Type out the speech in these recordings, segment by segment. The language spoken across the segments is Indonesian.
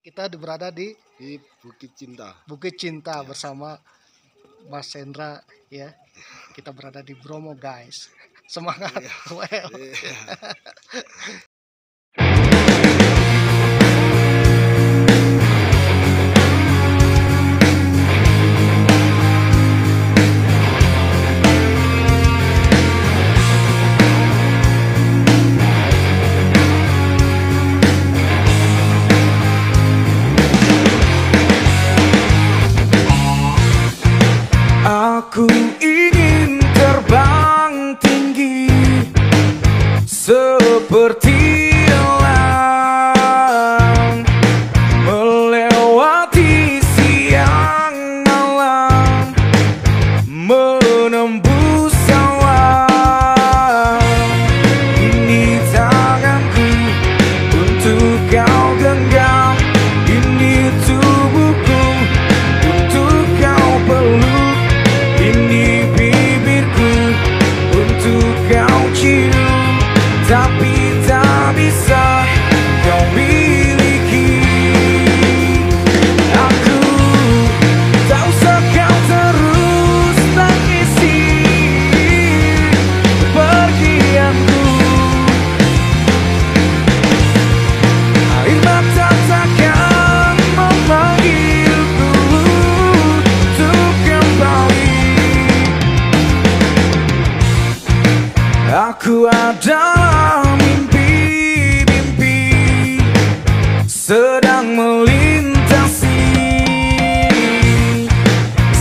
Kita berada di Bukit Cinta. Bukit Cinta bersama Mas Hendra ya. Kita berada di Bromo guys. Semangat. Well. Aku ingin terbang tinggi seperti elang, melewati siang malam, menembus awan. Ini tanganku untuk kau genggam, ini tubuhku untuk kau peluk. Ini bibirku untuk kau cium, tapi tak bisa kau miliki. Aku tak usah kau terus tangisi kepergianku. Air mata takkan memanggilku untuk kembali. Aku adalah mimpi-mimpi sedang melintasi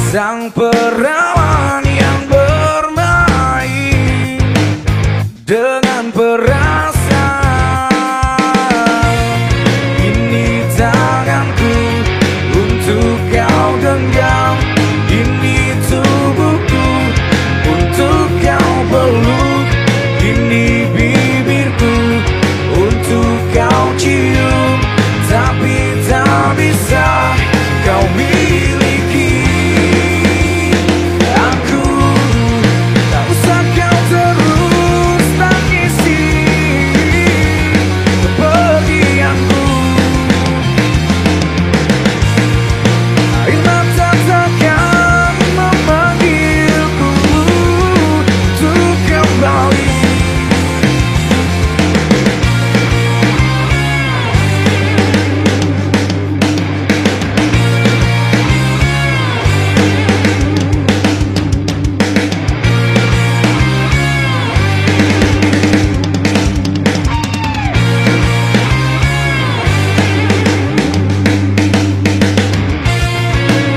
sang perawan yang bermain dengan perasaan. Ini tanganku untuk kau genggam, ini tubuhku untuk kau peluk. Ini bibirku untuk kau cium, tapi tak bisa kau miliki. Aku tak usah kau terus tangisi kepergianku. Air mata takkan memanggilku untuk kembali.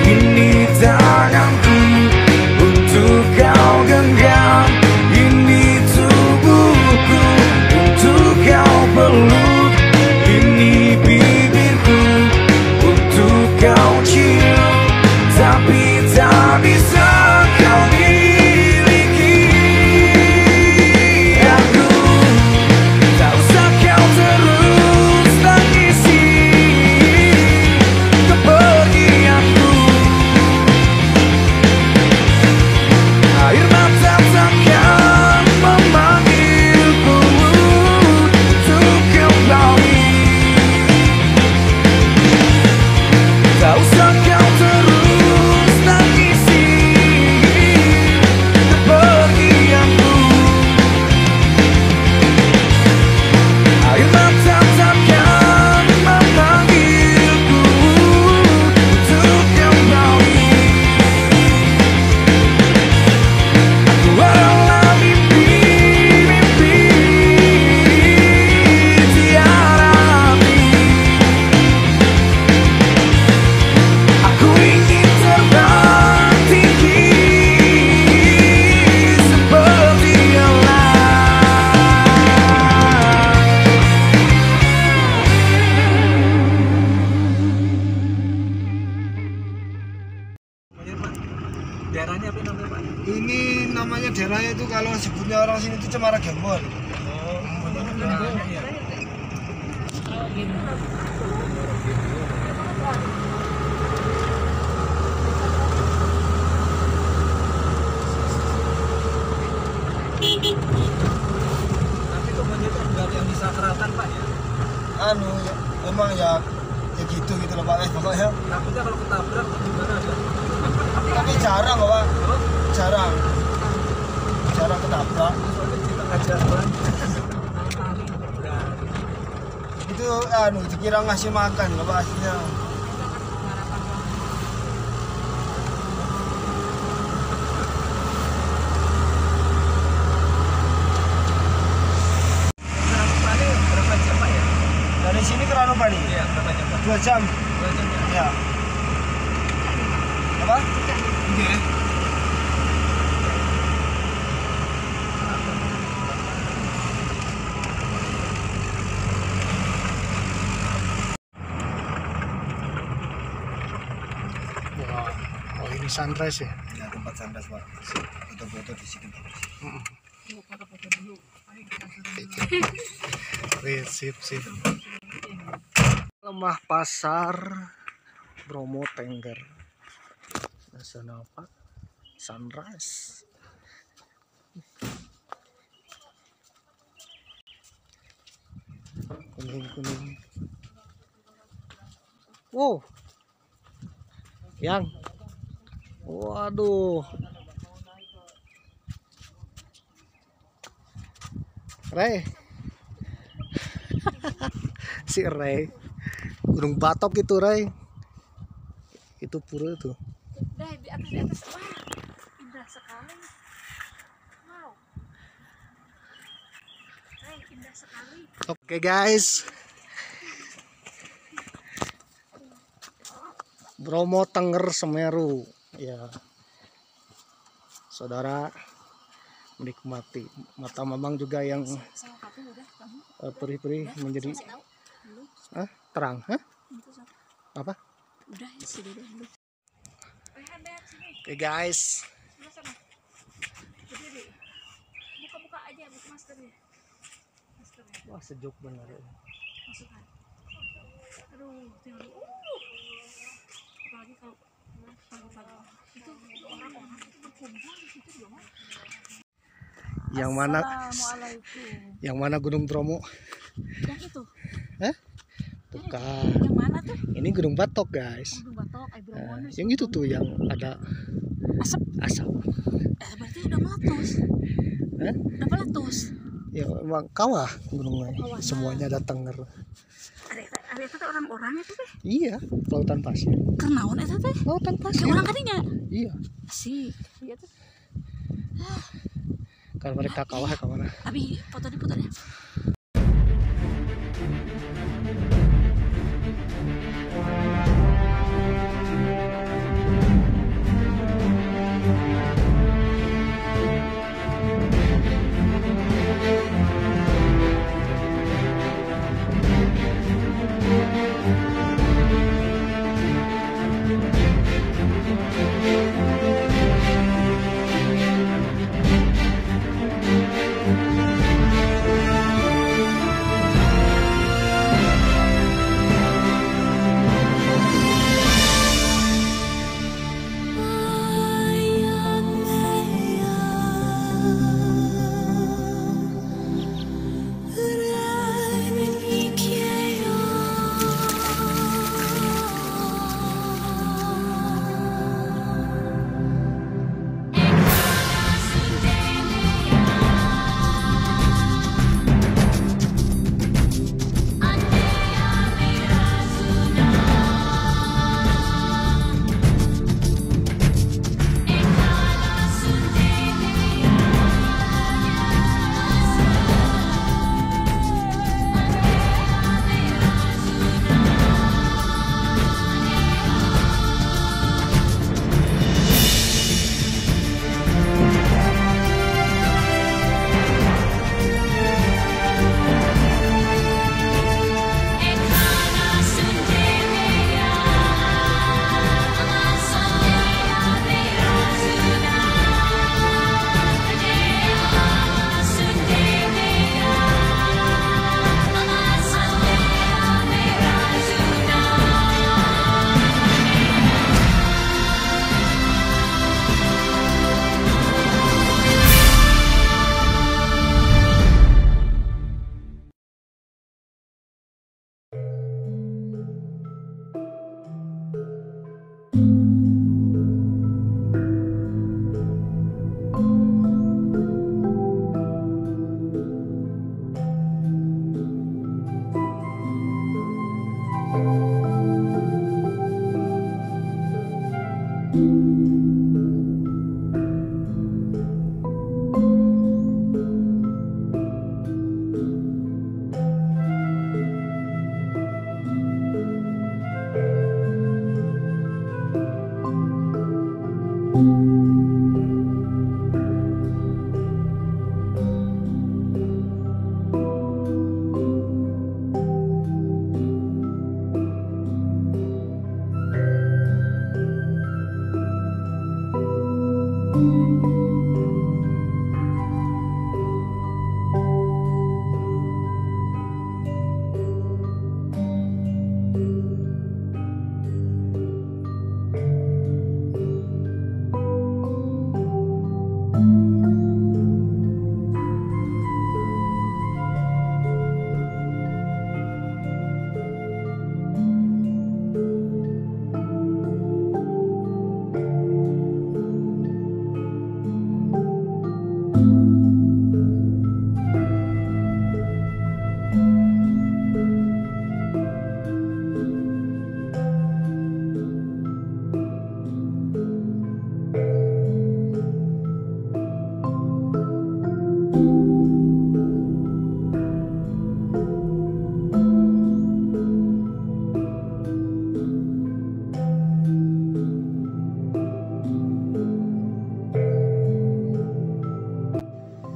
Ini tanganku untuk kau genggam, ini tubuhku untuk kau peluk. Ini bibirku untuk kau cium, tapi tak bisa kau miliki. Aku tak usah kau terus tangisi kepergianku. Air mata takkan memanggilku untuk kembali. Tak usah kau terus tangisi kepergianku. Air mata takkan memanggilku untuk kembali. Aku adalah mimpi-mimpi tiada arti. Aku ingin terbang tinggi seperti elang. Daerahnya apa namanya Pak? Ini namanya daerahnya itu kalau sebutnya orang sini itu Cemara Gembol. Tapi itu banyak yang bisa keratan Pak ya? Anu, emang ya gitu gitu loh Pak. Pokoknya. Takutnya kalau ketabrak gimana ya? Tapi jarang Pak. Apa? Jarang ketabrak. Soalnya di tengah jalan. Itu dikira ngasih makan loh Pak aslinya. Berapa jam Pak ya? Dari sini ke Ranupani Iya, berapa jam Pak? 2 jam. 2 jam ya? Ya. Apa? Iya. Wah, oh ini sunrise ya. Ya tempat sunrise Pak. Foto-foto di sini bagus. Sip. Lemah Pasar Bromo Tengger. Nasional Park sunrise. Kuning. Wow. Yang. Waduh. Ray. Si Ray. Gunung Batok itu Ray. Itu pura itu. Udah di atas. Wah, indah sekali. Wow. Indah sekali. Oke guys. Bromo Tengger Semeru. Ya. Saudara menikmati. Mata Mamang juga yang Sama kamu udah kamu. perih-perih menjadi Tahu? Belum. terang. Itu sama. Apa? Udah ya sih dulu. Sini. Oke guys. Sebelah sana. Berdiri. Buka aja, buka maskernya. Maskernya. Wah sejuk bener. Masukkan. Aduh, tinggal. Apalagi kalau pagi-pagi. Itu orang-orang itu berkumpul di situ dong. Yang mana? Assalamualaikum. Yang mana Gunung Bromo? Yang itu. Bukan. Yang mana tuh? Ini Gunung Batok guys. Gunung Batok, Bromo. Yang itu tuh yang ada asap. Berarti udah meletus. Udah meletus. Ya emang kawah gunungnya. Kawah. Semuanya ada Tengger. Ada itu orang-orangnya tuh teh. Iya, lautan pasir. Kenaon eta teh? Lautan pasir. Kayak orang kadinya. Iya. Sih. Iya tuh. Kalau mereka kawah ke mana? Abi foto deh.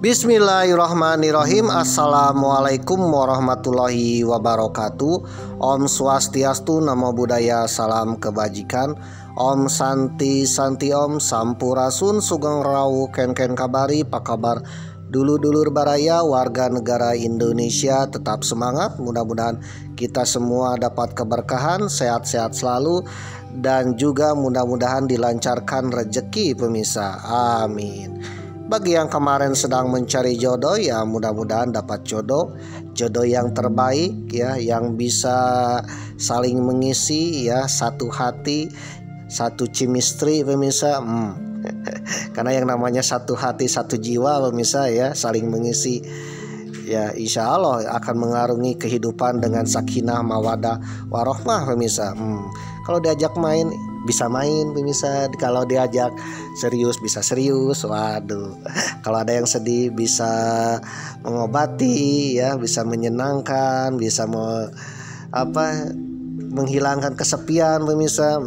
Bismillahirrahmanirrahim. Assalamualaikum warahmatullahi wabarakatuh. Om Swastiastu, Namo Buddhaya, salam kebajikan. Om Santi Santi Om, Sampurasun, Sugeng Rawu, Ken kabari, pak kabar dulur-dulur baraya, warga negara Indonesia, tetap semangat. Mudah-mudahan kita semua dapat keberkahan, sehat-sehat selalu, dan juga mudah-mudahan dilancarkan rezeki pemirsa. Amin. Bagi yang kemarin sedang mencari jodoh, ya mudah-mudahan dapat jodoh yang terbaik ya, yang bisa saling mengisi ya, satu hati, satu chemistry pemirsa. Karena yang namanya satu hati satu jiwa pemirsa ya, saling mengisi ya, insya Allah akan mengarungi kehidupan dengan sakinah mawadah warohmah pemirsa. Kalau diajak main bisa main pemirsa, kalau diajak serius bisa serius. Waduh, kalau ada yang sedih bisa mengobati ya, bisa menyenangkan, bisa menghilangkan kesepian pemirsa.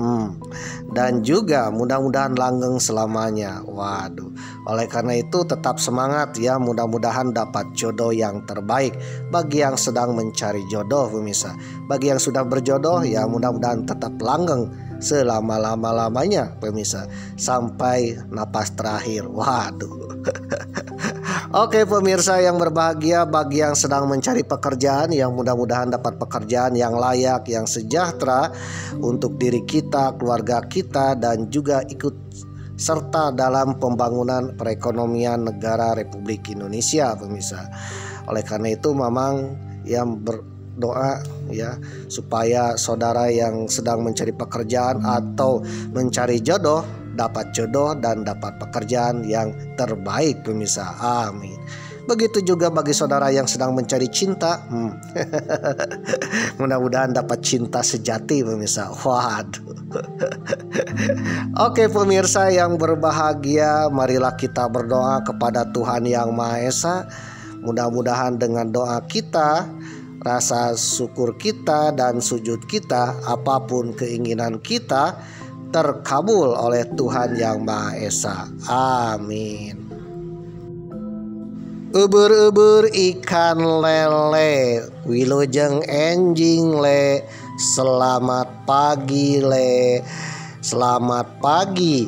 Dan juga mudah-mudahan langgeng selamanya. Waduh, oleh karena itu tetap semangat ya, mudah-mudahan dapat jodoh yang terbaik. Bagi yang sedang mencari jodoh pemirsa, bagi yang sudah berjodoh ya mudah-mudahan tetap langgeng selama-lamanya pemirsa, sampai napas terakhir. Waduh. Oke pemirsa yang berbahagia, bagi yang sedang mencari pekerjaan, yang mudah-mudahan dapat pekerjaan yang layak, yang sejahtera untuk diri kita, keluarga kita, dan juga ikut serta dalam pembangunan perekonomian negara Republik Indonesia pemirsa. Oleh karena itu Mamang yang berdoa ya, supaya saudara yang sedang mencari pekerjaan atau mencari jodoh dapat jodoh dan dapat pekerjaan yang terbaik pemirsa. Amin. Begitu juga bagi saudara yang sedang mencari cinta, mudah-mudahan dapat cinta sejati pemirsa. Waduh. Oke pemirsa yang berbahagia, marilah kita berdoa kepada Tuhan Yang Maha Esa. Mudah-mudahan dengan doa kita, rasa syukur kita, dan sujud kita, apapun keinginan kita terkabul oleh Tuhan Yang Maha Esa. Amin. Ubur-ubur ikan lele, wilujeng enjing le, selamat pagi le. Selamat pagi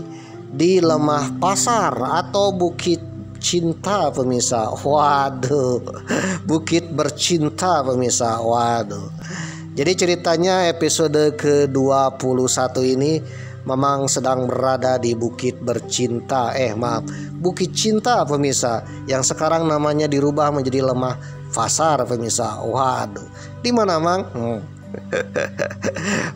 di Lemah Pasar atau Bukit Cinta pemirsa. Waduh, Bukit Bercinta pemirsa. Waduh. Jadi ceritanya episode ke-21 ini Mamang sedang berada di Bukit Bercinta, Bukit Cinta pemirsa, yang sekarang namanya dirubah menjadi Lemah Pasar pemirsa. Waduh, di mana Mang?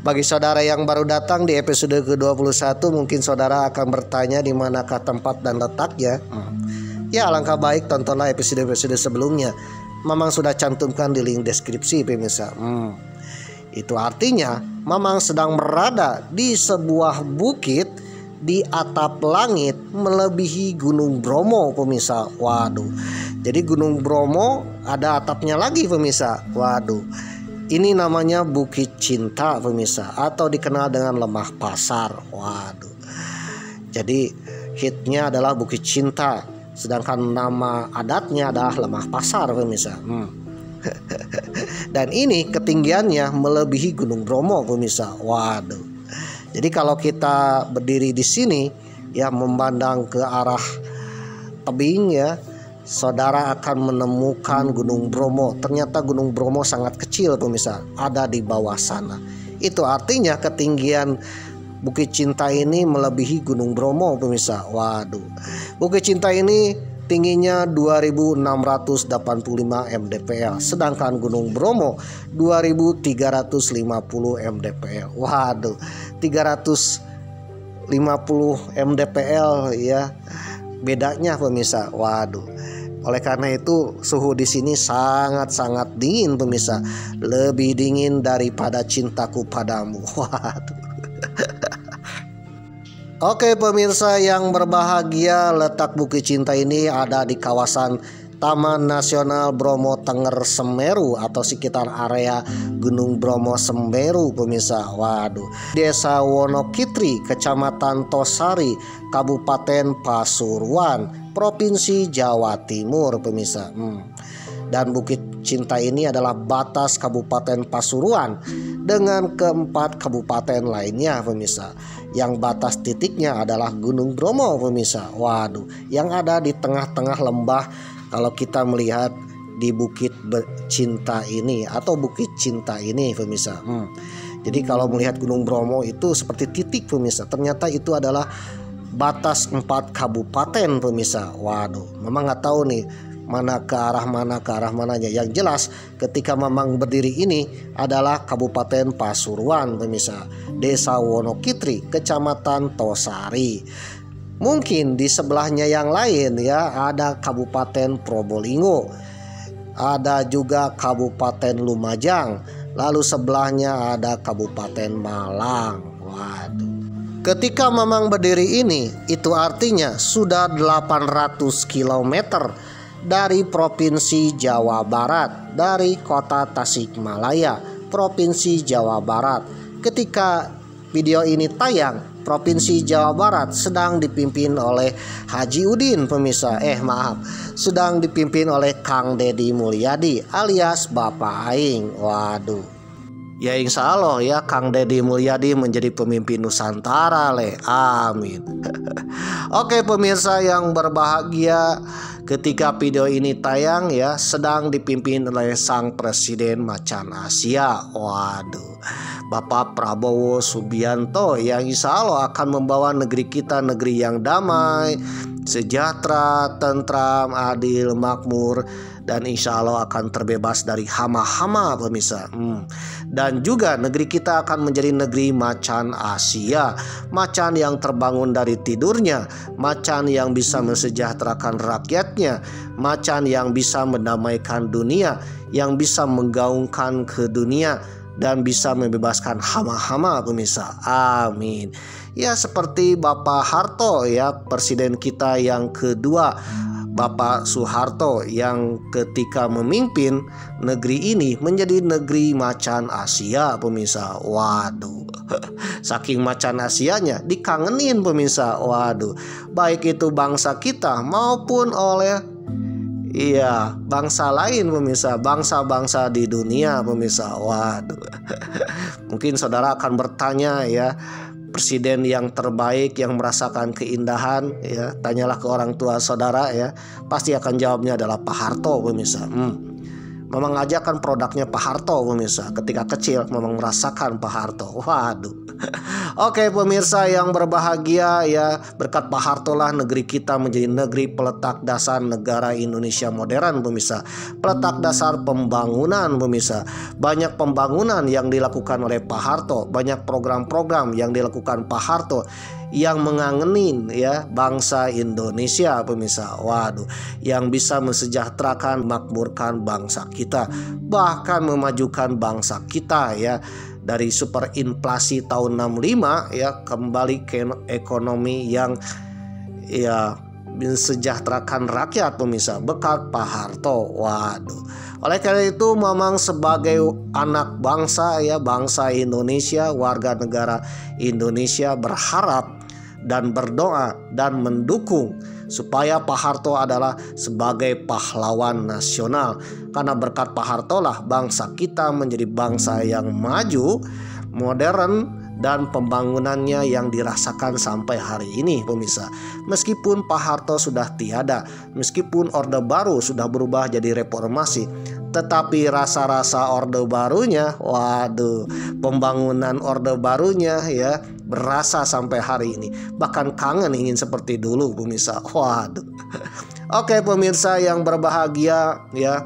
Bagi saudara yang baru datang di episode ke-21, mungkin saudara akan bertanya di manakah tempat dan letaknya. Ya, alangkah baik tontonlah episode-episode sebelumnya. Mamang sudah cantumkan di link deskripsi pemirsa. Itu artinya Mamang sedang berada di sebuah bukit di atap langit melebihi Gunung Bromo pemirsa. Waduh. Jadi Gunung Bromo ada atapnya lagi pemirsa. Waduh. Ini namanya Bukit Cinta pemirsa, atau dikenal dengan Lemah Pasar. Waduh. Jadi hitnya adalah Bukit Cinta, sedangkan nama adatnya adalah Lemah Pasar pemirsa. Dan ini ketinggiannya melebihi Gunung Bromo pemirsa. Waduh. Jadi kalau kita berdiri di sini ya, memandang ke arah tebing ya, saudara akan menemukan Gunung Bromo. Ternyata Gunung Bromo sangat kecil pemirsa, ada di bawah sana. Itu artinya ketinggian Bukit Cinta ini melebihi Gunung Bromo pemirsa. Waduh. Bukit Cinta ini tingginya 2685 mdpl, sedangkan Gunung Bromo 2350 mdpl. Waduh, 350 mdpl ya bedanya pemirsa. Waduh. Oleh karena itu suhu di sini sangat-sangat dingin pemirsa, lebih dingin daripada cintaku padamu. Waduh. Oke pemirsa yang berbahagia, letak Bukit Cinta ini ada di kawasan Taman Nasional Bromo Tengger Semeru atau sekitar area Gunung Bromo Semeru pemirsa. Waduh. Desa Wonokitri, Kecamatan Tosari, Kabupaten Pasuruan, Provinsi Jawa Timur pemirsa. Dan Bukit Cinta ini adalah batas Kabupaten Pasuruan dengan keempat kabupaten lainnya pemirsa. Yang batas titiknya adalah Gunung Bromo pemirsa. Waduh, yang ada di tengah-tengah lembah kalau kita melihat di Bukit Cinta ini atau Bukit Cinta ini pemirsa. Jadi kalau melihat Gunung Bromo itu seperti titik pemirsa, ternyata itu adalah batas 4 kabupaten pemirsa. Waduh, memang nggak tahu nih mana ke arah mananya. Yang jelas ketika Mamang berdiri ini adalah Kabupaten Pasuruan pemirsa, Desa Wonokitri, Kecamatan Tosari. Mungkin di sebelahnya yang lain ya, ada Kabupaten Probolinggo, ada juga Kabupaten Lumajang, lalu sebelahnya ada Kabupaten Malang. Waduh. Ketika Mamang berdiri ini, itu artinya sudah 800 km dari Provinsi Jawa Barat, dari kota Tasikmalaya, Provinsi Jawa Barat. Ketika video ini tayang, Provinsi Jawa Barat sedang dipimpin oleh Haji Udin pemirsa. Sedang dipimpin oleh Kang Deddy Mulyadi alias Bapak Aing. Waduh. Ya insya Allah ya Kang Deddy Mulyadi menjadi pemimpin Nusantara le. Amin. Oke pemirsa yang berbahagia, ketika video ini tayang ya, sedang dipimpin oleh sang Presiden Macan Asia. Waduh, Bapak Prabowo Subianto yang insya Allah akan membawa negeri kita negeri yang damai, sejahtera, tentram, adil, makmur, dan insya Allah akan terbebas dari hama-hama pemirsa. Dan juga negeri kita akan menjadi negeri macan Asia, macan yang terbangun dari tidurnya, macan yang bisa mensejahterakan rakyatnya, macan yang bisa mendamaikan dunia, yang bisa menggaungkan ke dunia dan bisa membebaskan hama-hama pemirsa. Amin. Ya seperti Bapak Harto ya, presiden kita yang kedua, Bapak Soeharto, yang ketika memimpin negeri ini menjadi negeri macan Asia pemirsa. Waduh, saking macan Asianya dikangenin pemirsa. Waduh, baik itu bangsa kita maupun oleh bangsa lain pemirsa, bangsa-bangsa di dunia pemirsa. Waduh. Mungkin saudara akan bertanya ya, presiden yang terbaik yang merasakan keindahan ya, tanyalah ke orang tua saudara ya, pasti akan jawabnya adalah Pak Harto pemirsa. Memang aja kan produknya Pak Harto pemirsa. Ketika kecil memang merasakan Pak Harto. Waduh. Oke pemirsa yang berbahagia ya, berkat Pak Harto lah negeri kita menjadi negeri peletak dasar negara Indonesia modern pemirsa. Peletak dasar pembangunan pemirsa. Banyak pembangunan yang dilakukan oleh Pak Harto, banyak program-program yang dilakukan Pak Harto yang mengangenin ya bangsa Indonesia pemirsa. Waduh, yang bisa mensejahterakan, makmurkan bangsa kita, bahkan memajukan bangsa kita ya, dari super inflasi tahun 65 ya kembali ke ekonomi yang ya mensejahterakan rakyat pemirsa, berkat Pak Harto. Waduh. Oleh karena itu memang sebagai anak bangsa ya, bangsa Indonesia, warga negara Indonesia berharap dan berdoa dan mendukung supaya Pak Harto adalah sebagai pahlawan nasional. Karena berkat Pak Harto lah bangsa kita menjadi bangsa yang maju, modern, dan pembangunannya yang dirasakan sampai hari ini pemirsa. Meskipun Pak Harto sudah tiada, meskipun Orde Baru sudah berubah jadi reformasi, tetapi rasa-rasa Orde Barunya, waduh, pembangunan Orde Barunya ya berasa sampai hari ini. Bahkan kangen ingin seperti dulu pemirsa. Waduh. Oke pemirsa yang berbahagia ya.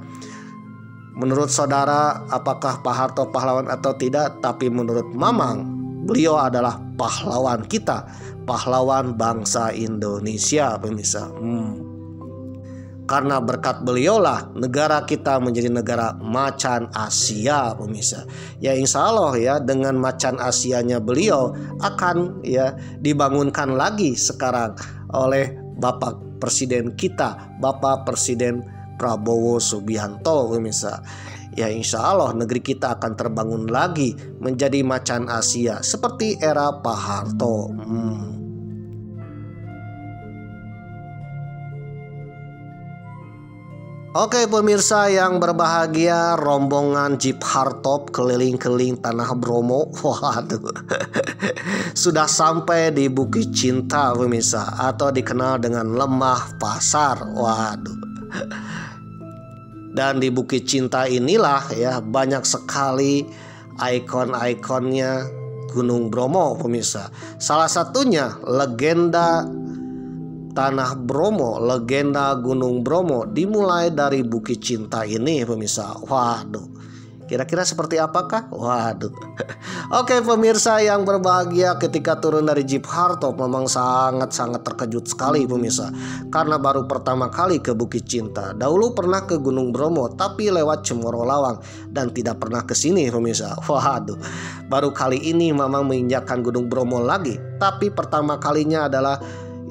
Menurut saudara apakah Pak Harto pahlawan atau tidak? Tapi menurut Mamang, beliau adalah pahlawan kita, pahlawan bangsa Indonesia pemirsa. Karena berkat beliaulah negara kita menjadi negara macan Asia pemirsa. Ya insya Allah ya dengan macan Asianya beliau akan ya dibangunkan lagi sekarang oleh Bapak Presiden kita, Bapak Presiden Prabowo Subianto pemirsa. Ya insya Allah negeri kita akan terbangun lagi menjadi macan Asia seperti era Pak Harto. Oke pemirsa yang berbahagia, rombongan Jeep Hardtop keliling-keliling Tanah Bromo. Waduh. Sudah sampai di Bukit Cinta pemirsa, atau dikenal dengan Lembah Pasar. Waduh. Dan di Bukit Cinta inilah ya banyak sekali ikon-ikonnya Gunung Bromo pemirsa. Salah satunya legenda Tanah Bromo, legenda Gunung Bromo dimulai dari Bukit Cinta ini pemirsa. Waduh, kira-kira seperti apakah? Waduh. Oke pemirsa yang berbahagia, ketika turun dari Jeep Hardtop memang sangat-sangat terkejut sekali pemirsa. Karena baru pertama kali ke Bukit Cinta. Dahulu pernah ke Gunung Bromo tapi lewat Cemoro Lawang dan tidak pernah ke sini pemirsa. Waduh. Baru kali ini memang menginjakkan Gunung Bromo lagi, tapi pertama kalinya adalah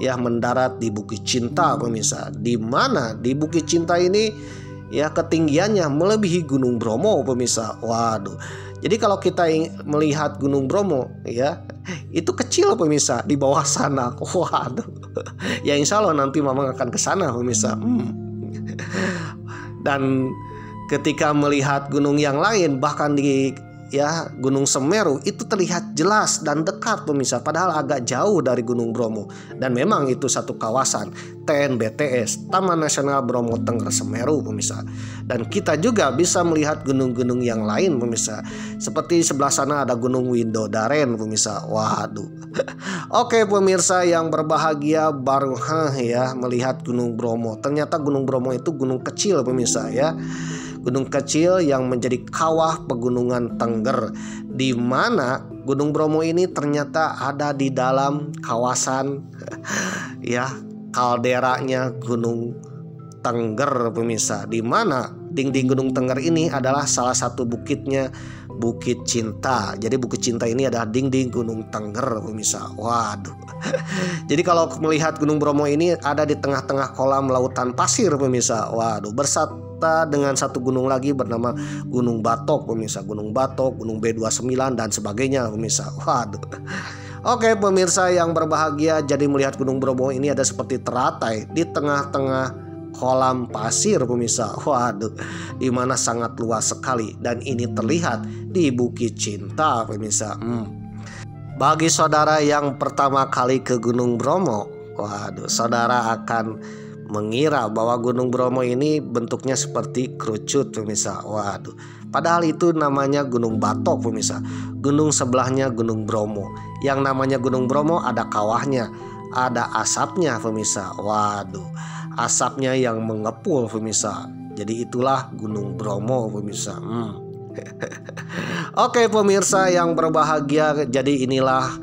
ya mendarat di Bukit Cinta pemirsa, di mana di Bukit Cinta ini ya ketinggiannya melebihi Gunung Bromo pemirsa. Waduh. Jadi kalau kita melihat Gunung Bromo ya itu kecil pemirsa di bawah sana. Waduh. Ya insya Allah nanti Mamang akan ke sana pemirsa. Dan ketika melihat gunung yang lain bahkan di ya Gunung Semeru itu terlihat jelas dan dekat pemirsa, padahal agak jauh dari Gunung Bromo. Dan memang itu satu kawasan TNBTS, Taman Nasional Bromo Tengger Semeru pemirsa. Dan kita juga bisa melihat gunung-gunung yang lain pemirsa. Seperti sebelah sana ada Gunung Window-Daren pemirsa. Waduh. Oke pemirsa yang berbahagia, baru ya melihat Gunung Bromo. Ternyata Gunung Bromo itu gunung kecil pemirsa ya. Gunung kecil yang menjadi kawah pegunungan Tengger, di mana Gunung Bromo ini ternyata ada di dalam kawasan ya kalderanya Gunung Tengger pemirsa, di mana dinding Gunung Tengger ini adalah salah satu bukitnya Bukit Cinta. Jadi Bukit Cinta ini adalah dinding Gunung Tengger pemirsa. Waduh. Jadi kalau melihat Gunung Bromo ini ada di tengah-tengah kolam lautan pasir pemirsa. Waduh, bersatu dengan satu gunung lagi bernama Gunung Batok pemirsa. Gunung Batok, Gunung B29 dan sebagainya pemirsa. Waduh. Oke pemirsa yang berbahagia, jadi melihat Gunung Bromo ini ada seperti teratai di tengah-tengah kolam pasir pemirsa. Waduh, di mana sangat luas sekali dan ini terlihat di Bukit Cinta pemirsa. Bagi saudara yang pertama kali ke Gunung Bromo, waduh, saudara akan mengira bahwa Gunung Bromo ini bentuknya seperti kerucut pemirsa. Waduh, padahal itu namanya Gunung Batok pemirsa. Gunung sebelahnya Gunung Bromo. Yang namanya Gunung Bromo ada kawahnya, ada asapnya pemirsa. Waduh, asapnya yang mengepul pemirsa. Jadi itulah Gunung Bromo pemirsa. Oke pemirsa yang berbahagia, jadi inilah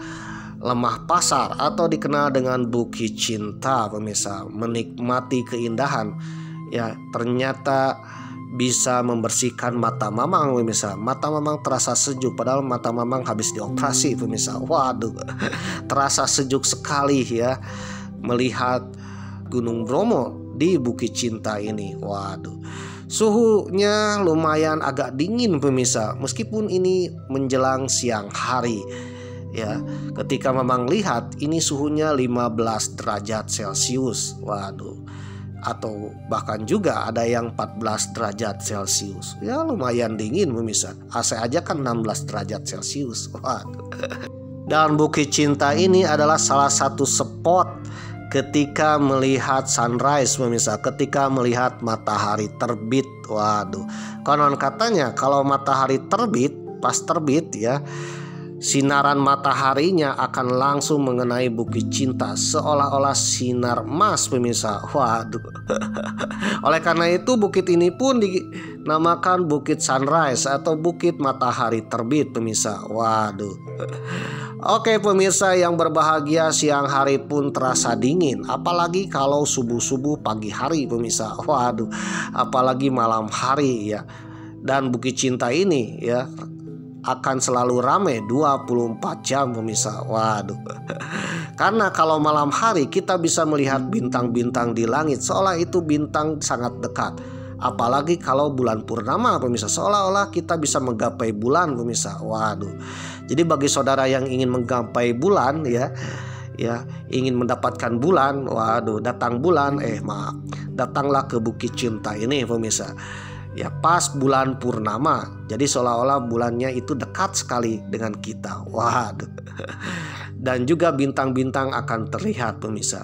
Lembah Pasar atau dikenal dengan Bukit Cinta pemirsa. Menikmati keindahan ya ternyata bisa membersihkan mata Mamang pemirsa. Mata Mamang terasa sejuk padahal mata Mamang habis dioperasi pemirsa. Waduh, terasa sejuk sekali ya melihat Gunung Bromo di Bukit Cinta ini. Waduh, suhunya lumayan agak dingin pemirsa, meskipun ini menjelang siang hari. ya. Ketika Mamang lihat ini suhunya 15 derajat Celcius. Waduh. Atau bahkan juga ada yang 14 derajat Celcius. Ya lumayan dingin pemirsa. AC aja kan 16 derajat Celcius. Waduh. Dan Bukit Cinta ini adalah salah satu spot ketika melihat sunrise pemirsa, ketika melihat matahari terbit. Waduh. Konon katanya kalau matahari terbit, pas terbit ya, sinaran mataharinya akan langsung mengenai Bukit Cinta seolah-olah sinar emas pemirsa. Waduh. Oleh karena itu bukit ini pun dinamakan Bukit Sunrise atau Bukit Matahari Terbit pemirsa. Waduh. Oke pemirsa yang berbahagia, siang hari pun terasa dingin, apalagi kalau subuh-subuh pagi hari pemirsa. Waduh. Apalagi malam hari ya. Dan Bukit Cinta ini ya akan selalu ramai 24 jam pemirsa. Waduh. Karena kalau malam hari kita bisa melihat bintang-bintang di langit seolah itu bintang sangat dekat. Apalagi kalau bulan purnama pemirsa, seolah-olah kita bisa menggapai bulan pemirsa. Waduh. Jadi bagi saudara yang ingin menggapai bulan ya, ingin mendapatkan bulan, waduh, datanglah ke Bukit Cinta ini pemirsa. Ya pas bulan purnama. Jadi seolah-olah bulannya itu dekat sekali dengan kita. Waduh. Dan juga bintang-bintang akan terlihat pemirsa.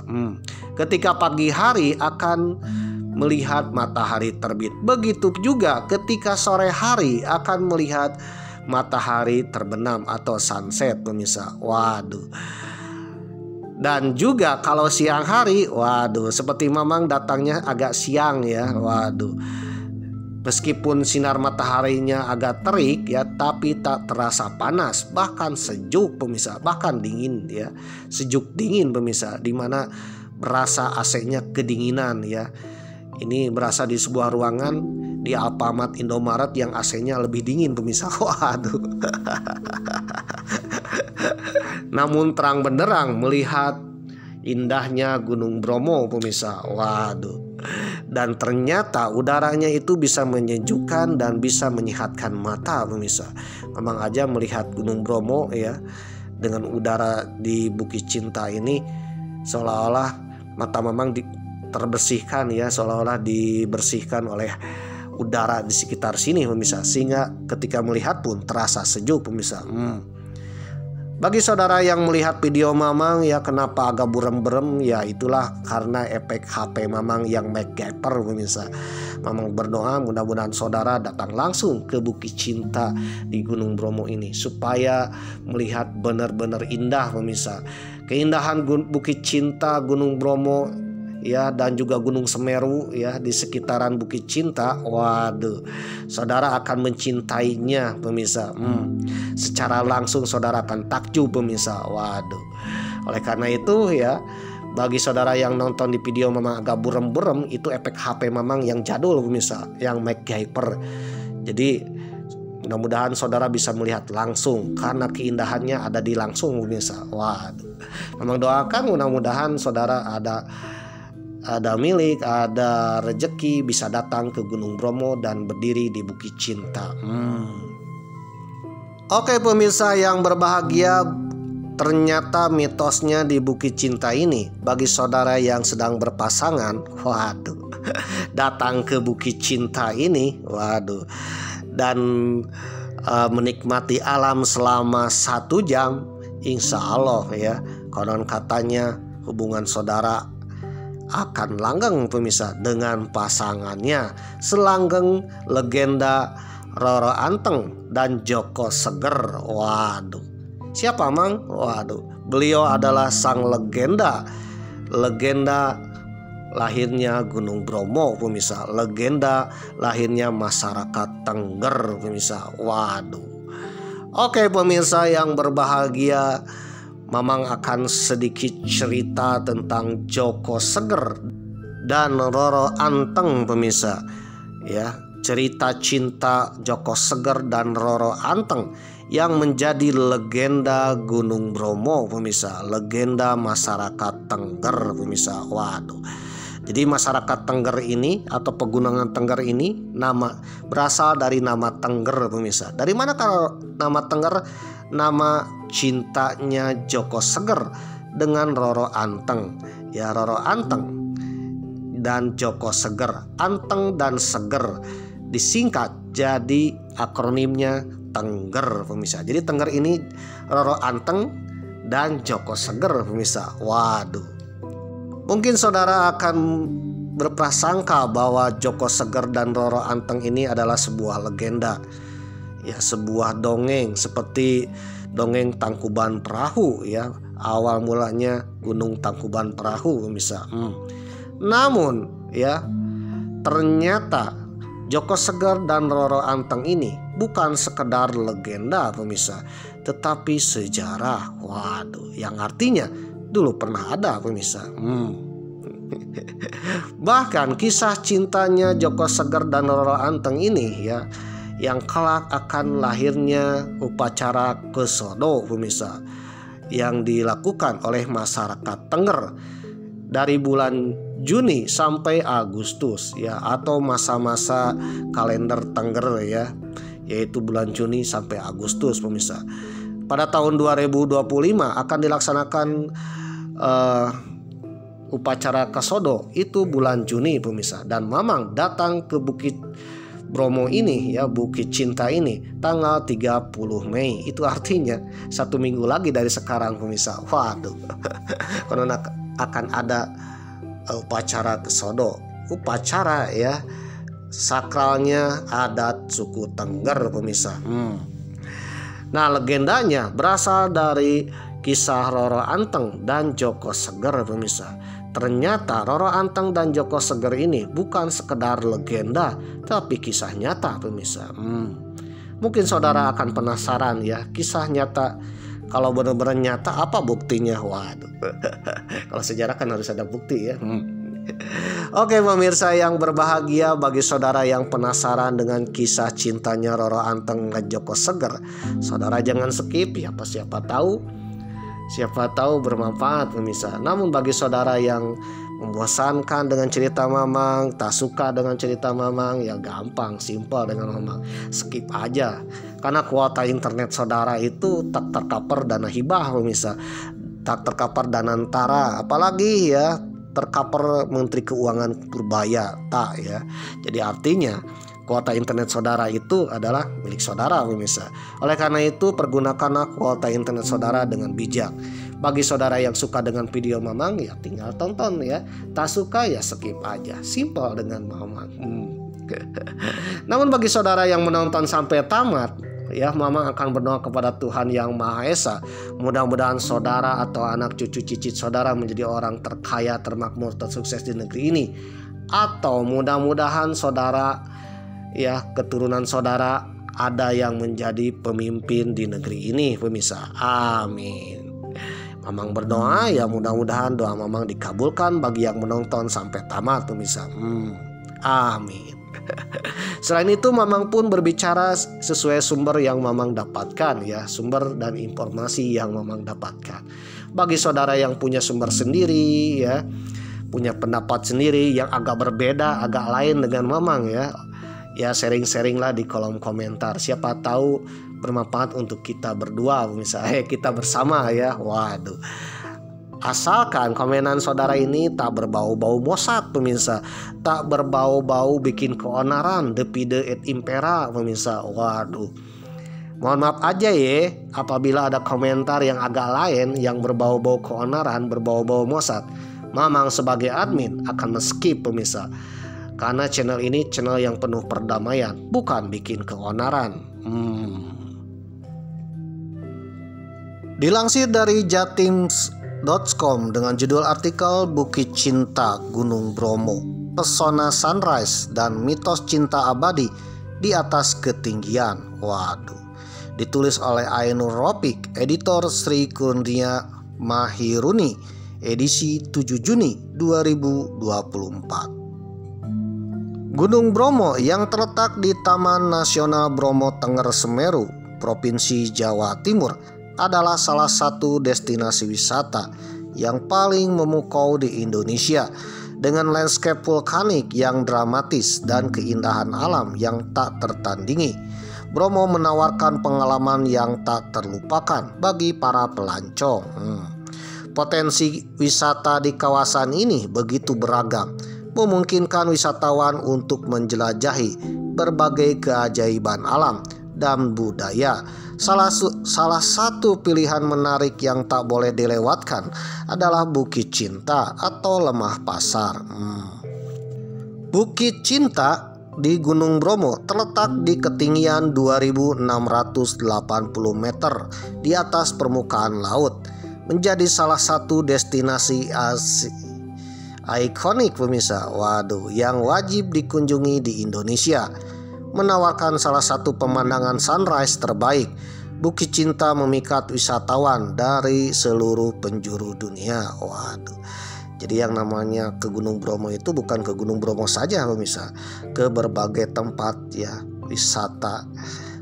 Ketika pagi hari akan melihat matahari terbit. Begitu juga ketika sore hari akan melihat matahari terbenam atau sunset pemirsa. Waduh. Dan juga kalau siang hari, waduh, seperti Mamang datangnya agak siang ya. Waduh. Meskipun sinar mataharinya agak terik ya, tapi tak terasa panas, bahkan sejuk pemirsa, bahkan dingin ya. Sejuk dingin pemirsa, dimana berasa AC-nya kedinginan ya. Ini berasa di sebuah ruangan di Alfamart Indomaret yang AC-nya lebih dingin pemirsa. Waduh. Namun terang benderang melihat indahnya Gunung Bromo pemirsa. Waduh. Dan ternyata udaranya itu bisa menyejukkan dan bisa menyehatkan mata pemirsa. Memang aja melihat Gunung Bromo ya, dengan udara di Bukit Cinta ini seolah-olah mata Mamang terbersihkan ya, seolah-olah dibersihkan oleh udara di sekitar sini pemirsa, sehingga ketika melihat pun terasa sejuk pemirsa. Bagi saudara yang melihat video Mamang ya, kenapa agak burem-burem ya, itulah karena efek HP Mamang yang MacGyver pemirsa. Mamang berdoa mudah-mudahan saudara datang langsung ke Bukit Cinta di Gunung Bromo ini supaya melihat benar-benar indah pemirsa. Keindahan Bukit Cinta, Gunung Bromo ya, dan juga Gunung Semeru ya di sekitaran Bukit Cinta. Waduh, saudara akan mencintainya pemirsa. Secara langsung saudara akan takjub pemirsa. Waduh. Oleh karena itu ya, bagi saudara yang nonton di video Mamang agak burem-burem, itu efek HP Mamang yang jadul pemirsa, yang MacGyver. Jadi mudah-mudahan saudara bisa melihat langsung karena keindahannya ada di langsung pemirsa. Waduh. Mamang doakan mudah-mudahan saudara ada milik, ada rezeki bisa datang ke Gunung Bromo dan berdiri di Bukit Cinta. Oke pemirsa yang berbahagia, ternyata mitosnya di Bukit Cinta ini bagi saudara yang sedang berpasangan, waduh, datang ke Bukit Cinta ini, waduh, dan menikmati alam selama 1 jam, insya Allah ya, konon katanya hubungan saudara akan langgeng pemirsa dengan pasangannya selanggeng legenda Roro Anteng dan Joko Seger. Waduh. Siapa Mang? Waduh. Beliau adalah sang legenda lahirnya Gunung Bromo pemirsa, legenda lahirnya masyarakat Tengger pemirsa. Waduh. Oke pemirsa yang berbahagia, Mamang akan sedikit cerita tentang Joko Seger dan Roro Anteng pemirsa. Ya, cerita cinta Joko Seger dan Roro Anteng yang menjadi legenda Gunung Bromo pemirsa, legenda masyarakat Tengger pemirsa. Waduh. Jadi masyarakat Tengger ini atau pegunungan Tengger ini berasal dari nama Tengger pemirsa. Dari mana kalau nama Tengger? nama cintanya Joko Seger dengan Roro Anteng. Ya, Roro Anteng dan Joko Seger, Anteng dan Seger disingkat jadi akronimnya Tengger pemirsa. Jadi Tengger ini Roro Anteng dan Joko Seger pemirsa. Waduh. Mungkin saudara akan berprasangka bahwa Joko Seger dan Roro Anteng ini adalah sebuah legenda. Ya, sebuah dongeng seperti dongeng Tangkuban Perahu ya. Awal mulanya Gunung Tangkuban Perahu pemirsa. Namun ya, ternyata Joko Seger dan Roro Anteng ini bukan sekedar legenda pemirsa, tetapi sejarah. Waduh, yang artinya dulu pernah ada pemirsa. Bahkan kisah cintanya Joko Seger dan Roro Anteng ini ya, yang kelak akan lahirnya upacara kesodo pemirsa, yang dilakukan oleh masyarakat Tengger dari bulan Juni sampai Agustus ya, atau masa-masa kalender Tengger ya, yaitu bulan Juni sampai Agustus pemirsa. Pada tahun 2025 akan dilaksanakan upacara kesodo itu bulan Juni pemirsa, dan Mamang datang ke Bukit Bromo ini ya, Bukit Cinta ini tanggal 30 Mei. Itu artinya 1 minggu lagi dari sekarang pemirsa. Waduh. Karena akan ada upacara kesodo, upacara ya sakralnya adat suku Tengger pemirsa. Nah, legendanya berasal dari kisah Roro Anteng dan Joko Seger pemirsa. Ternyata Roro Anteng dan Joko Seger ini bukan sekedar legenda, tapi kisah nyata pemirsa. Mungkin saudara akan penasaran ya, kisah nyata. Kalau benar-benar nyata apa buktinya? Waduh. Kalau sejarah kan harus ada bukti ya. Oke pemirsa yang berbahagia, bagi saudara yang penasaran dengan kisah cintanya Roro Anteng dan Joko Seger, saudara jangan skip ya, siapa tahu bermanfaat pemirsa. Namun bagi saudara yang membosankan dengan cerita Mamang, tak suka dengan cerita Mamang, ya gampang, simpel dengan Mamang, skip aja. Karena kuota internet saudara itu tak tercover dana hibah pemirsa, tak tercover dana antara, apalagi ya tercover Menteri Keuangan Purbaya, tak ya. Jadi artinya kuota internet saudara itu adalah milik saudara pemirsa. Oleh karena itu pergunakanlah kuota internet saudara dengan bijak. Bagi saudara yang suka dengan video Mamang ya tinggal tonton ya, tak suka ya skip aja, simpel dengan Mamang. Namun bagi saudara yang menonton sampai tamat ya, Mamang akan berdoa kepada Tuhan Yang Maha Esa, mudah-mudahan saudara atau anak cucu cicit saudara menjadi orang terkaya, termakmur, tersukses di negeri ini. Atau mudah-mudahan saudara ya, keturunan saudara ada yang menjadi pemimpin di negeri ini pemirsa. Amin. Mamang berdoa ya, mudah-mudahan doa Mamang dikabulkan bagi yang menonton sampai tamat pemirsa. Amin. Selain itu Mamang pun berbicara sesuai sumber yang Mamang dapatkan ya, sumber dan informasi yang Mamang dapatkan. Bagi saudara yang punya sumber sendiri ya, punya pendapat sendiri yang agak berbeda, agak lain dengan Mamang ya, ya sharing-sharing lah di kolom komentar. Siapa tahu bermanfaat untuk kita berdua misalnya, kita bersama ya. Waduh. Asalkan komenan saudara ini tak berbau-bau Mossad pemirsa, tak berbau-bau bikin keonaran, depide et impera pemirsa. Waduh. Mohon maaf aja ya apabila ada komentar yang agak lain, yang berbau-bau keonaran, berbau-bau Mossad. Mamang sebagai admin akan skip pemirsa. Karena channel ini channel yang penuh perdamaian, bukan bikin keonaran. Dilansir dari Jatims.com dengan judul artikel Bukit Cinta Gunung Bromo, Pesona Sunrise dan Mitos Cinta Abadi di Atas Ketinggian. Waduh. Ditulis oleh Ainur Ropik, editor Sri Kurnia Mahiruni, edisi 7 Juni 2024. Gunung Bromo yang terletak di Taman Nasional Bromo Tengger Semeru, Provinsi Jawa Timur, adalah salah satu destinasi wisata yang paling memukau di Indonesia, dengan landscape vulkanik yang dramatis dan keindahan alam yang tak tertandingi. Bromo menawarkan pengalaman yang tak terlupakan bagi para pelancong. Potensi wisata di kawasan ini begitu beragam, memungkinkan wisatawan untuk menjelajahi berbagai keajaiban alam dan budaya. Salah satu pilihan menarik yang tak boleh dilewatkan adalah Bukit Cinta atau Lemah Pasar. Bukit Cinta di Gunung Bromo terletak di ketinggian 2.680 meter di atas permukaan laut, menjadi salah satu destinasi ikonik pemirsa. Yang wajib dikunjungi di Indonesia. Menawarkan salah satu pemandangan sunrise terbaik, Bukit Cinta memikat wisatawan dari seluruh penjuru dunia. Jadi yang namanya ke Gunung Bromo itu bukan ke Gunung Bromo saja pemirsa, ke berbagai tempat ya wisata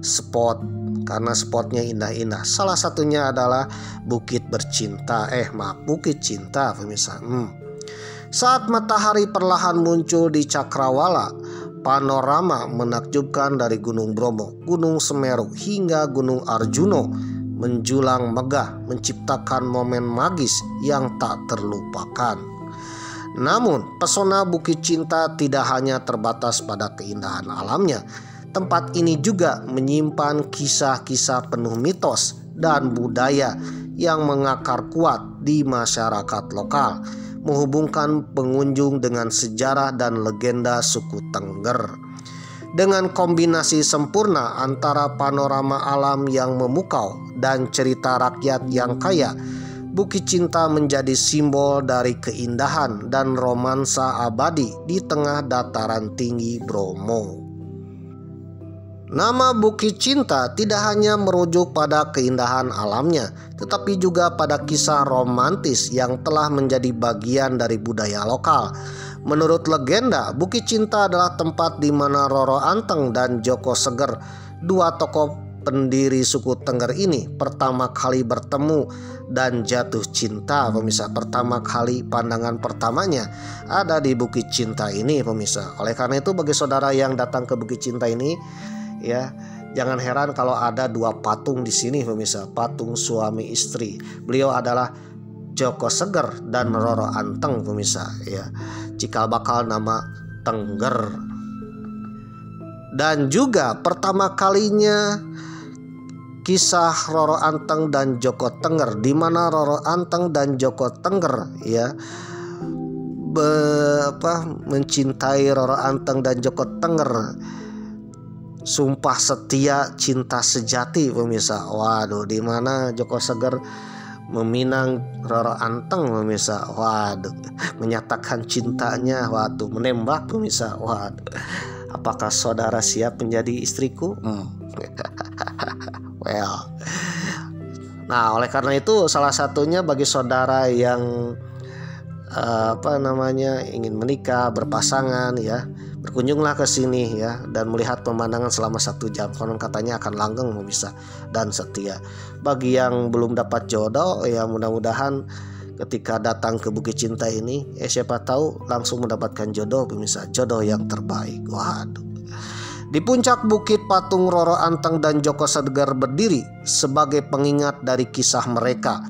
spot, karena spotnya indah-indah. Salah satunya adalah Bukit Cinta pemirsa. Saat matahari perlahan muncul di Cakrawala, panorama menakjubkan dari Gunung Bromo, Gunung Semeru hingga Gunung Arjuno menjulang megah, menciptakan momen magis yang tak terlupakan. Namun, pesona Bukit Cinta tidak hanya terbatas pada keindahan alamnya. Tempat ini juga menyimpan kisah-kisah penuh mitos dan budaya yang mengakar kuat di masyarakat lokal, menghubungkan pengunjung dengan sejarah dan legenda suku Tengger. Dengan kombinasi sempurna antara panorama alam yang memukau dan cerita rakyat yang kaya, Bukit Cinta menjadi simbol dari keindahan dan romansa abadi di tengah dataran tinggi Bromo. Nama Bukit Cinta tidak hanya merujuk pada keindahan alamnya, tetapi juga pada kisah romantis yang telah menjadi bagian dari budaya lokal. Menurut legenda, Bukit Cinta adalah tempat di mana Roro Anteng dan Joko Seger, dua tokoh pendiri suku Tengger ini, pertama kali bertemu dan jatuh cinta pemirsa. Pertama kali pandangan pertamanya ada di Bukit Cinta ini pemirsa. Oleh karena itu bagi saudara yang datang ke Bukit Cinta ini ya, jangan heran kalau ada dua patung di sini pemirsa, patung suami istri. Beliau adalah Joko Seger dan Roro Anteng pemirsa ya, cikal bakal nama Tengger. Dan juga pertama kalinya kisah Roro Anteng dan Joko Tengger, di mana Roro Anteng dan Joko Tengger ya mencintai Roro Anteng dan Joko Tengger, sumpah setia cinta sejati pemirsa. Di mana Joko Seger meminang Roro Anteng pemirsa. Menyatakan cintanya, menembak pemirsa. Apakah saudara siap menjadi istriku? Nah, oleh karena itu salah satunya bagi saudara yang ingin menikah, berpasangan ya, berkunjunglah ke sini ya dan melihat pemandangan selama 1 jam. Konon katanya akan langgeng pemirsa dan setia. Bagi yang belum dapat jodoh ya, mudah-mudahan ketika datang ke Bukit Cinta ini siapa tahu langsung mendapatkan jodoh pemirsa, jodoh yang terbaik. Di puncak bukit patung Roro Anteng dan Joko Seger berdiri sebagai pengingat dari kisah mereka.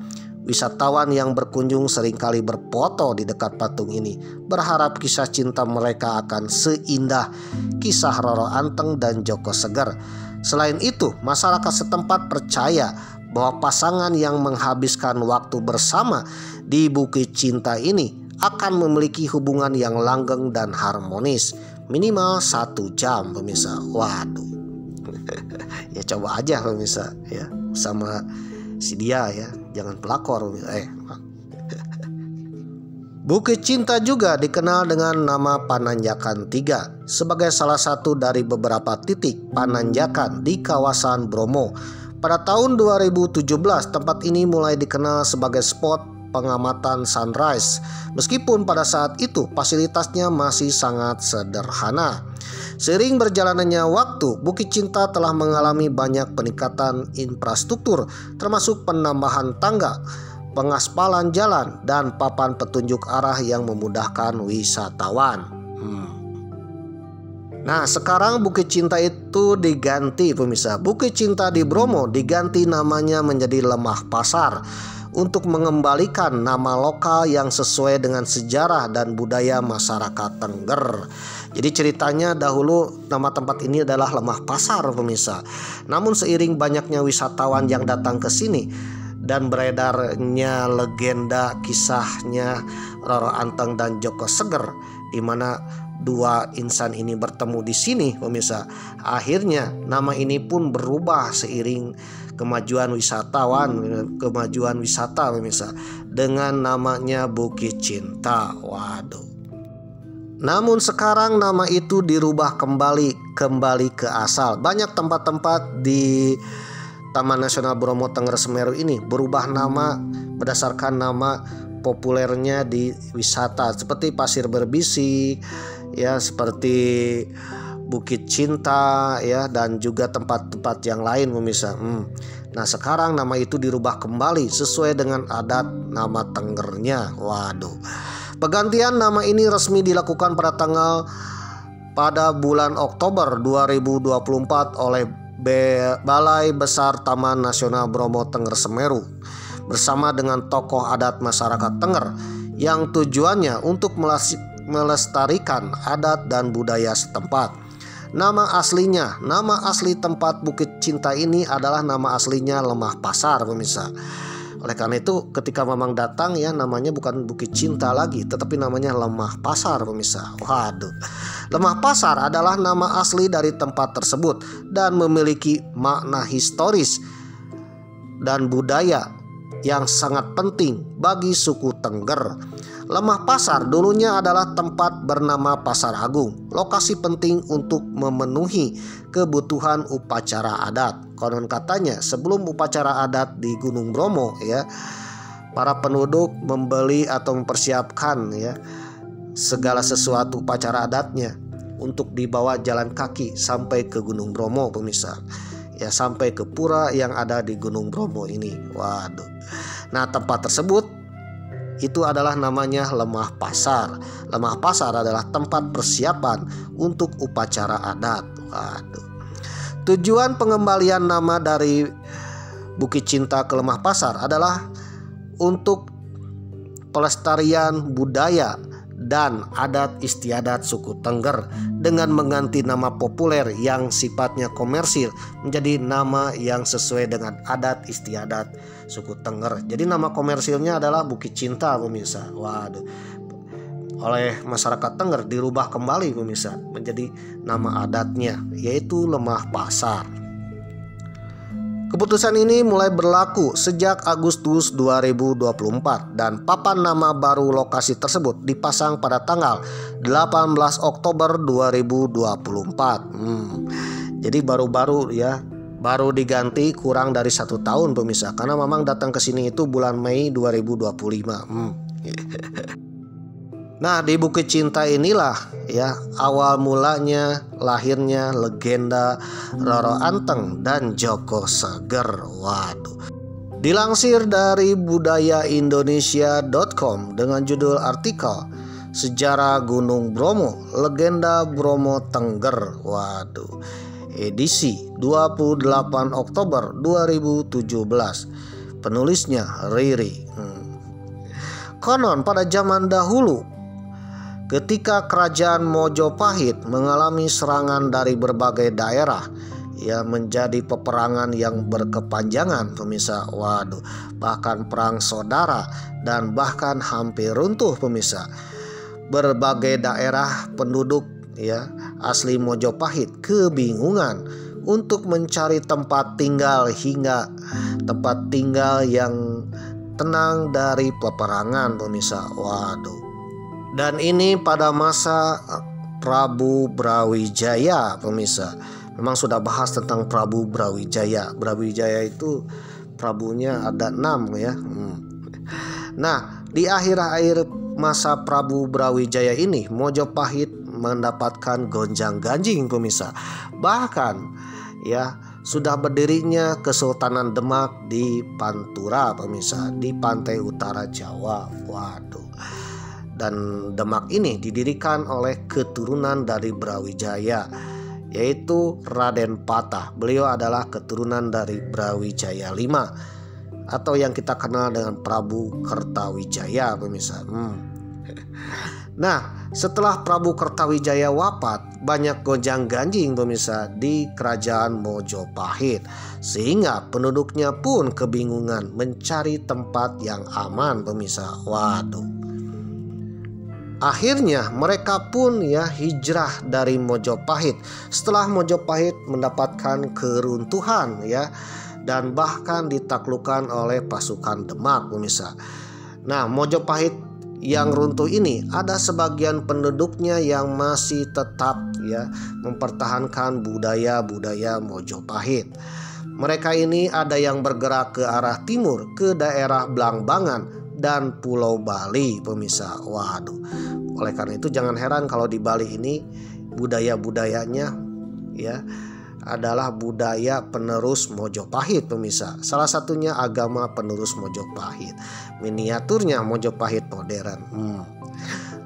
Wisatawan yang berkunjung seringkali berfoto di dekat patung ini, berharap kisah cinta mereka akan seindah kisah Roro Anteng dan Joko Seger. Selain itu, masyarakat setempat percaya bahwa pasangan yang menghabiskan waktu bersama di Bukit Cinta ini akan memiliki hubungan yang langgeng dan harmonis, minimal 1 jam pemirsa. Ya coba aja pemirsa ya sama si dia ya, jangan pelakor. Bukit Cinta juga dikenal dengan nama Pananjakan 3 sebagai salah satu dari beberapa titik pananjakan di kawasan Bromo. Pada tahun 2017 tempat ini mulai dikenal sebagai spot pengamatan sunrise, meskipun pada saat itu fasilitasnya masih sangat sederhana. Seiring berjalannya waktu, Bukit Cinta telah mengalami banyak peningkatan infrastruktur, termasuk penambahan tangga, pengaspalan jalan, dan papan petunjuk arah yang memudahkan wisatawan. Nah, sekarang Bukit Cinta itu diganti pemirsa. Bukit Cinta di Bromo diganti namanya menjadi Lemah Pasar untuk mengembalikan nama lokal yang sesuai dengan sejarah dan budaya masyarakat Tengger. Jadi ceritanya dahulu nama tempat ini adalah Lemah Pasar pemirsa. Namun seiring banyaknya wisatawan yang datang ke sini dan beredarnya legenda kisahnya Roro Anteng dan Joko Seger, di mana dua insan ini bertemu di sini pemirsa. Akhirnya nama ini pun berubah seiring kemajuan wisata pemirsa, dengan namanya Bukit Cinta. Waduh. Namun sekarang nama itu dirubah kembali ke asal. Banyak tempat-tempat di Taman Nasional Bromo Tengger Semeru ini berubah nama berdasarkan nama populernya di wisata, seperti Pasir Berbisik, ya, seperti Bukit Cinta, ya, dan juga tempat-tempat yang lain pemirsa. Nah, sekarang nama itu dirubah kembali sesuai dengan adat nama Tenggernya. Waduh. Pergantian nama ini resmi dilakukan pada bulan Oktober 2024 oleh Balai Besar Taman Nasional Bromo Tengger Semeru bersama dengan tokoh adat masyarakat Tengger yang tujuannya untuk melestarikan adat dan budaya setempat. Nama asli tempat Bukit Cinta ini adalah nama aslinya Lemah Pasar pemirsa. Oleh karena itu ketika Mamang datang, ya, namanya bukan Bukit Cinta lagi, tetapi namanya Lemah Pasar pemirsa. Waduh. Lemah Pasar adalah nama asli dari tempat tersebut dan memiliki makna historis dan budaya yang sangat penting bagi suku Tengger. Lemah Pasar dulunya adalah tempat bernama Pasar Agung, lokasi penting untuk memenuhi kebutuhan upacara adat. Konon katanya sebelum upacara adat di Gunung Bromo, ya, para penduduk membeli atau mempersiapkan, ya, segala sesuatu upacara adatnya untuk dibawa jalan kaki sampai ke Gunung Bromo pemirsa. Ya, sampai ke pura yang ada di Gunung Bromo ini. Waduh. Nah, tempat tersebut itu adalah namanya Lemah Pasar. Lemah Pasar adalah tempat persiapan untuk upacara adat. Waduh. Tujuan pengembalian nama dari Bukit Cinta ke Lemah Pasar adalah untuk pelestarian budaya dan adat istiadat suku Tengger dengan mengganti nama populer yang sifatnya komersil menjadi nama yang sesuai dengan adat istiadat suku Tengger. Jadi nama komersilnya adalah Bukit Cinta pemirsa. Waduh. Oleh masyarakat Tengger dirubah kembali pemirsa menjadi nama adatnya, yaitu Lemah Pasar. Keputusan ini mulai berlaku sejak Agustus 2024 dan papan nama baru lokasi tersebut dipasang pada tanggal 18 Oktober 2024. Jadi baru-baru, ya, baru diganti kurang dari 1 tahun pemirsa, karena Mamang datang ke sini itu bulan Mei 2025. Nah, di Bukit Cinta inilah, ya, awal mulanya lahirnya legenda Roro Anteng dan Joko Seger. Waduh. Dilansir dari budayaindonesia.com dengan judul artikel Sejarah Gunung Bromo, Legenda Bromo Tengger. Waduh. Edisi 28 Oktober 2017. Penulisnya Riri. Konon pada zaman dahulu, ketika kerajaan Mojopahit mengalami serangan dari berbagai daerah, ya, menjadi peperangan yang berkepanjangan pemirsa. Waduh, bahkan perang saudara dan bahkan hampir runtuh pemirsa. Berbagai daerah penduduk, ya, asli Mojopahit kebingungan untuk mencari tempat tinggal yang tenang dari peperangan pemirsa. Waduh. Dan ini pada masa Prabu Brawijaya pemirsa. Memang sudah bahas tentang Prabu Brawijaya. Brawijaya itu prabunya ada 6, ya. Nah, di akhir-akhir masa Prabu Brawijaya ini Mojopahit mendapatkan gonjang-ganjing pemirsa. Bahkan, ya, sudah berdirinya Kesultanan Demak di Pantura pemirsa, di pantai utara Jawa. Waduh. dan Demak ini didirikan oleh keturunan dari Brawijaya, yaitu Raden Patah. Beliau adalah keturunan dari Brawijaya V atau yang kita kenal dengan Prabu Kertawijaya, pemirsa. Nah, setelah Prabu Kertawijaya wafat, banyak gonjang-ganjing pemirsa di kerajaan Mojopahit, sehingga penduduknya pun kebingungan mencari tempat yang aman pemirsa. Waduh. Akhirnya mereka pun hijrah dari Mojopahit setelah Mojopahit mendapatkan keruntuhan dan bahkan ditaklukkan oleh pasukan Demak pemirsa. Nah, Mojopahit yang runtuh ini ada sebagian penduduknya yang masih tetap mempertahankan budaya-budaya Mojopahit. Mereka ini ada yang bergerak ke arah timur ke daerah Blambangan dan Pulau Bali pemirsa. Waduh. Oleh karena itu jangan heran kalau di Bali ini budaya-budayanya adalah budaya penerus Mojopahit pemirsa. Salah satunya agama penerus Mojopahit. Miniaturnya Mojopahit modern.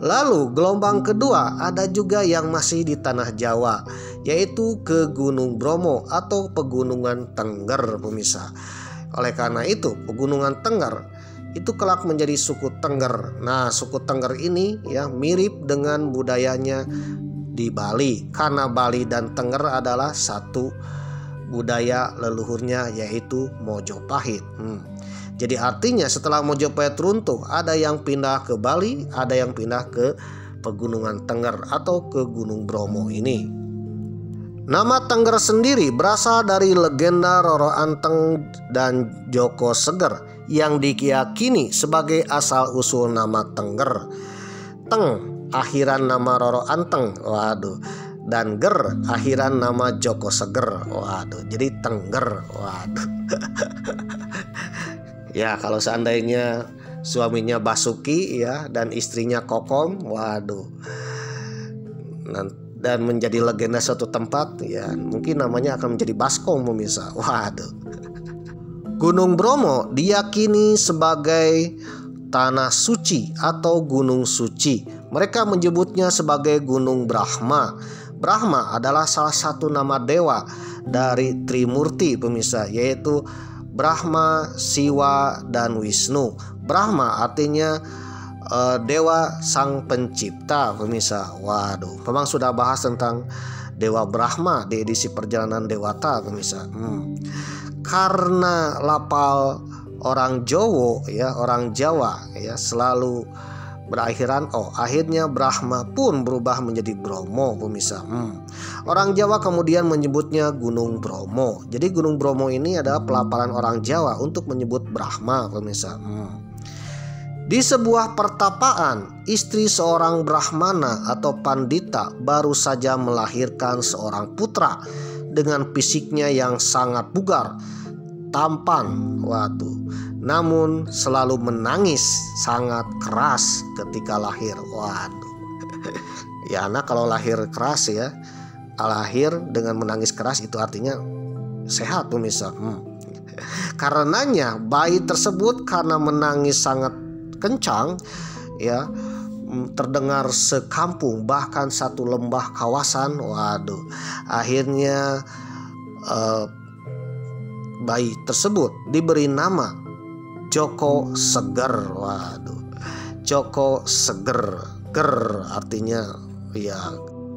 Lalu gelombang kedua ada juga yang masih di tanah Jawa, yaitu ke Gunung Bromo atau Pegunungan Tengger pemirsa. Oleh karena itu Pegunungan Tengger itu kelak menjadi suku Tengger. Nah, suku Tengger ini mirip dengan budayanya di Bali, karena Bali dan Tengger adalah satu budaya leluhurnya, yaitu Mojopahit. Jadi artinya setelah Mojopahit runtuh, ada yang pindah ke Bali, ada yang pindah ke Pegunungan Tengger atau ke Gunung Bromo ini. Nama Tengger sendiri berasal dari legenda Roro Anteng dan Joko Seger yang diyakini sebagai asal-usul nama Tengger. Teng akhiran nama Roro Anteng, waduh, dan Ger akhiran nama Joko Seger, waduh, jadi Tengger, waduh. Ya, kalau seandainya suaminya Basuki dan istrinya Kokom, waduh, dan menjadi legenda suatu tempat, mungkin namanya akan menjadi Baskom pemirsa. Waduh. Gunung Bromo diyakini sebagai tanah suci atau gunung suci. Mereka menyebutnya sebagai Gunung Brahma. Brahma adalah salah satu nama dewa dari Trimurti pemirsa, yaitu Brahma, Siwa, dan Wisnu. Brahma artinya dewa sang pencipta pemirsa. Waduh, memang sudah bahas tentang Dewa Brahma di edisi Perjalanan Dewata pemirsa. Karena lapal orang Jawa orang Jawa selalu berakhiran akhirnya Brahma pun berubah menjadi Bromo pemirsa. Orang Jawa kemudian menyebutnya Gunung Bromo. Jadi Gunung Bromo ini adalah pelaparan orang Jawa untuk menyebut Brahma pemirsa. Di sebuah pertapaan, istri seorang Brahmana atau Pandita baru saja melahirkan seorang putra dengan fisiknya yang sangat bugar, tampan, namun selalu menangis sangat keras ketika lahir. Waduh. Ya, anak kalau lahir keras lahir dengan menangis keras itu artinya sehat pemirsa. Karenanya bayi tersebut karena menangis sangat kencang terdengar sekampung bahkan satu lembah kawasan. Waduh. Akhirnya bayi tersebut diberi nama Joko Seger. Waduh. Joko Seger. Ger artinya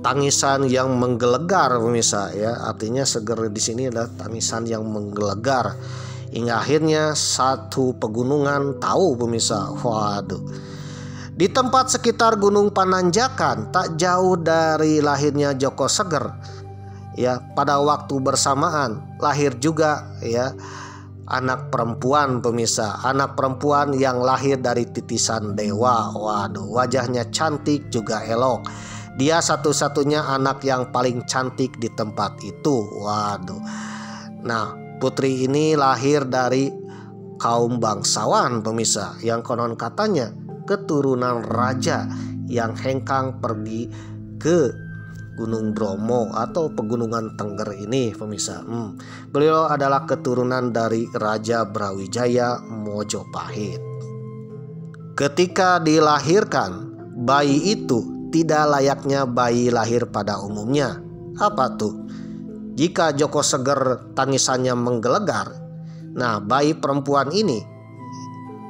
tangisan yang menggelegar pemirsa artinya seger di sini adalah tangisan yang menggelegar. Hingga akhirnya satu pegunungan tahu pemirsa. Waduh. Di tempat sekitar Gunung Pananjakan tak jauh dari lahirnya Joko Seger pada waktu bersamaan lahir juga anak perempuan pemirsa. Anak perempuan yang lahir dari titisan dewa. Waduh, wajahnya cantik juga elok. Dia satu-satunya anak yang paling cantik di tempat itu. Waduh. Nah, putri ini lahir dari kaum bangsawan pemirsa, yang konon katanya keturunan raja yang hengkang pergi ke Gunung Bromo atau Pegunungan Tengger ini pemirsa. Beliau adalah keturunan dari Raja Brawijaya Mojopahit. Ketika dilahirkan, bayi itu tidak layaknya bayi lahir pada umumnya. Apa tuh? Jika Joko Seger tangisannya menggelegar, nah bayi perempuan ini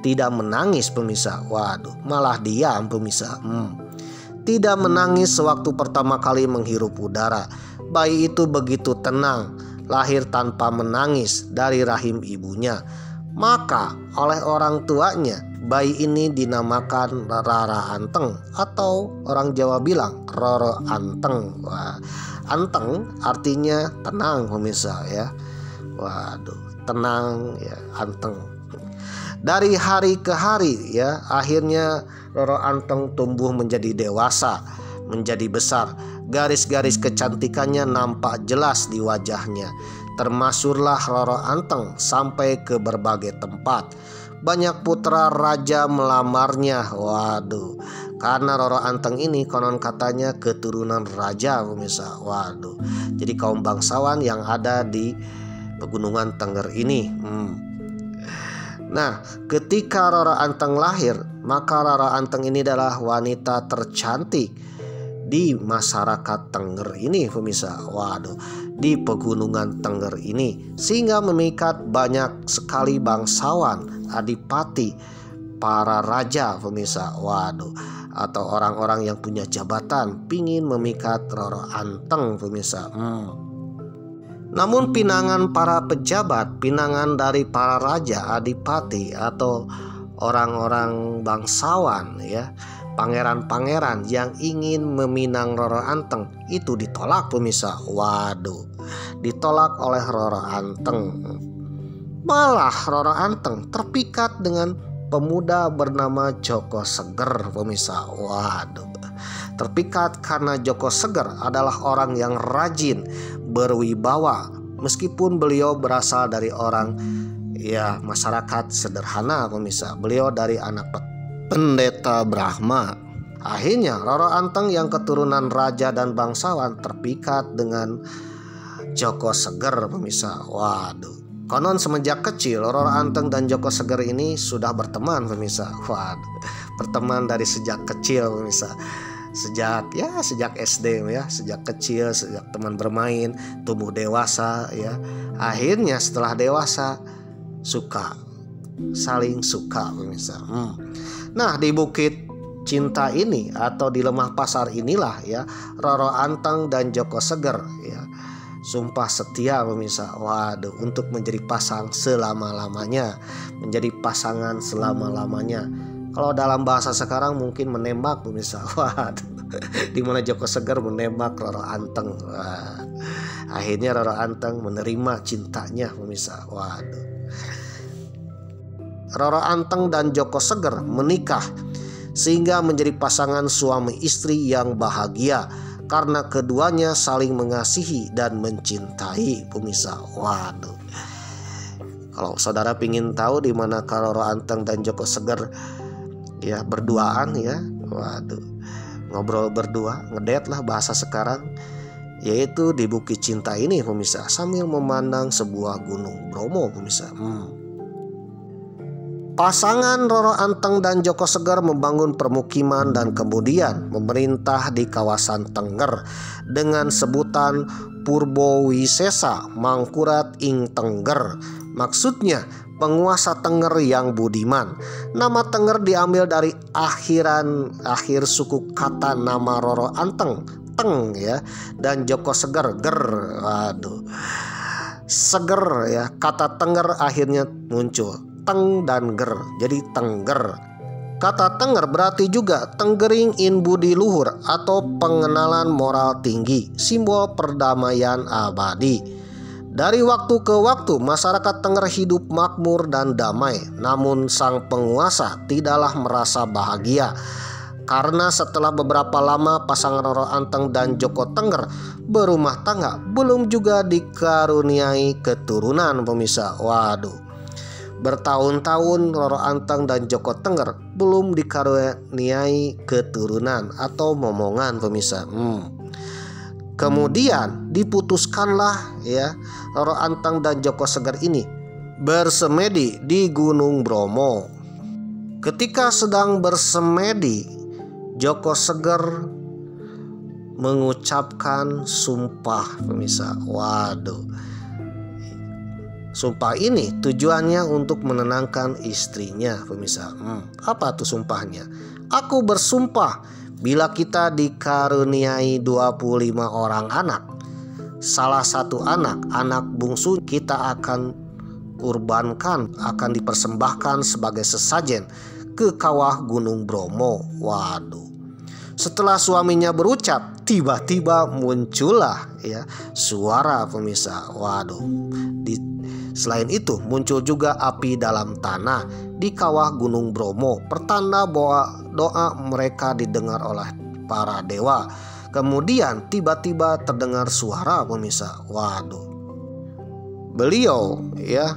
tidak menangis pemirsa. Waduh, malah diam pemirsa. Tidak menangis sewaktu pertama kali menghirup udara. Bayi itu begitu tenang, lahir tanpa menangis dari rahim ibunya. Maka oleh orang tuanya, bayi ini dinamakan Rara Anteng, atau orang Jawa bilang Roro Anteng. Wah, anteng artinya tenang pemirsa ya. Waduh, tenang ya, anteng. Dari hari ke hari ya, akhirnya Roro Anteng tumbuh menjadi dewasa, menjadi besar. Garis-garis kecantikannya nampak jelas di wajahnya. Termasurlah Roro Anteng sampai ke berbagai tempat. Banyak putra raja melamarnya. Waduh, karena Roro Anteng ini konon katanya keturunan raja pemirsa. Waduh, jadi kaum bangsawan yang ada di Pegunungan Tengger ini. Nah, ketika Roro Anteng lahir, maka Roro Anteng ini adalah wanita tercantik di masyarakat Tengger ini pemirsa. Waduh, di Pegunungan Tengger ini, sehingga memikat banyak sekali bangsawan, adipati, para raja pemirsa. Waduh, atau orang-orang yang punya jabatan pingin memikat Roro Anteng pemirsa. Namun pinangan para pejabat, pinangan dari para raja, adipati, atau orang-orang bangsawan ya, pangeran-pangeran yang ingin meminang Roro Anteng itu ditolak pemirsa. Waduh, ditolak oleh Roro Anteng. Malah Roro Anteng terpikat dengan pemuda bernama Joko Seger pemirsa. Waduh, terpikat karena Joko Seger adalah orang yang rajin, berwibawa, meskipun beliau berasal dari orang ya masyarakat sederhana pemirsa. Beliau dari anak pendeta Brahma. Akhirnya Roro Anteng yang keturunan raja dan bangsawan terpikat dengan Joko Seger pemirsa. Waduh, konon semenjak kecil Roro Anteng dan Joko Seger ini sudah berteman pemirsa. Waduh, berteman dari sejak kecil pemirsa. Sejak SD ya, sejak kecil, sejak teman bermain, tumbuh dewasa ya. Akhirnya setelah dewasa saling suka pemirsa. Nah, di Bukit Cinta ini atau di Lemah Pasar inilah ya, Roro Anteng dan Joko Seger ya sumpah setia pemirsa. Waduh, untuk menjadi pasang selama-lamanya, menjadi pasangan selama-lamanya. Kalau dalam bahasa sekarang mungkin menembak pemirsa. Waduh, dimana Joko Seger menembak Roro Anteng. Wah, akhirnya Roro Anteng menerima cintanya pemirsa. Waduh, Roro Anteng dan Joko Seger menikah sehingga menjadi pasangan suami istri yang bahagia karena keduanya saling mengasihi dan mencintai pemirsa. Waduh, kalau saudara pingin tahu di mana Roro Anteng dan Joko Seger ya berduaan ya, waduh, ngobrol berdua, ngedate lah bahasa sekarang, yaitu di Bukit Cinta ini pemirsa, sambil memandang sebuah gunung Bromo pemirsa. Pasangan Roro Anteng dan Joko Seger membangun permukiman dan kemudian memerintah di kawasan Tengger dengan sebutan Purbowisesa Mangkurat ing Tengger. Maksudnya penguasa Tengger yang budiman. Nama Tengger diambil dari akhir suku kata nama Roro Anteng, Teng ya, dan Joko Seger, Ger. Waduh, Seger ya, kata Tengger akhirnya muncul, Teng dan Ger, jadi Tengger. Kata Tengger berarti juga Tenggering in budi luhur atau pengenalan moral tinggi, simbol perdamaian abadi. Dari waktu ke waktu masyarakat Tengger hidup makmur dan damai. Namun sang penguasa tidaklah merasa bahagia, karena setelah beberapa lama pasangan Roro Anteng dan Joko Tengger berumah tangga, belum juga dikaruniai keturunan pemirsa. Waduh, bertahun-tahun Roro Anteng dan Joko Tengger belum dikaruniai keturunan atau momongan pemirsa. Kemudian diputuskanlah ya, Roro Anteng dan Joko Seger ini bersemedi di Gunung Bromo. Ketika sedang bersemedi, Joko Seger mengucapkan sumpah pemirsa. Waduh. Sumpah ini tujuannya untuk menenangkan istrinya pemirsa. Apa tuh sumpahnya? Aku bersumpah bila kita dikaruniai 25 orang anak, salah satu anak bungsu kita akan kurbankan, akan dipersembahkan sebagai sesajen ke kawah Gunung Bromo. Waduh. Setelah suaminya berucap, tiba-tiba muncullah ya suara pemirsa. Waduh. Selain itu muncul juga api dalam tanah di kawah Gunung Bromo, pertanda bahwa doa mereka didengar oleh para dewa. Kemudian tiba-tiba terdengar suara pemirsa. Waduh. Beliau ya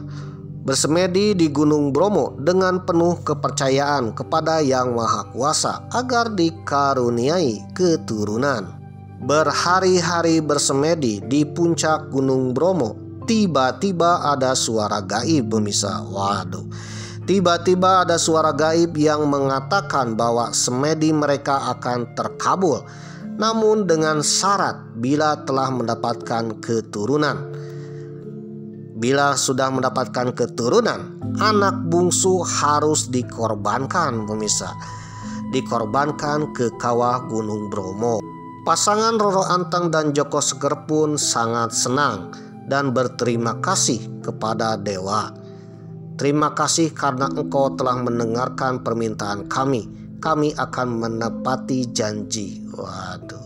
bersemedi di Gunung Bromo dengan penuh kepercayaan kepada Yang Maha Kuasa agar dikaruniai keturunan. Berhari-hari bersemedi di puncak Gunung Bromo, tiba-tiba ada suara gaib pemirsa. Waduh. Tiba-tiba ada suara gaib yang mengatakan bahwa semedi mereka akan terkabul, namun dengan syarat bila telah mendapatkan keturunan. Bila sudah mendapatkan keturunan, anak bungsu harus dikorbankan pemirsa. Dikorbankan ke kawah Gunung Bromo. Pasangan Roro Anteng dan Joko Seger pun sangat senang dan berterima kasih kepada dewa. Terima kasih karena engkau telah mendengarkan permintaan kami. Kami akan menepati janji. Waduh.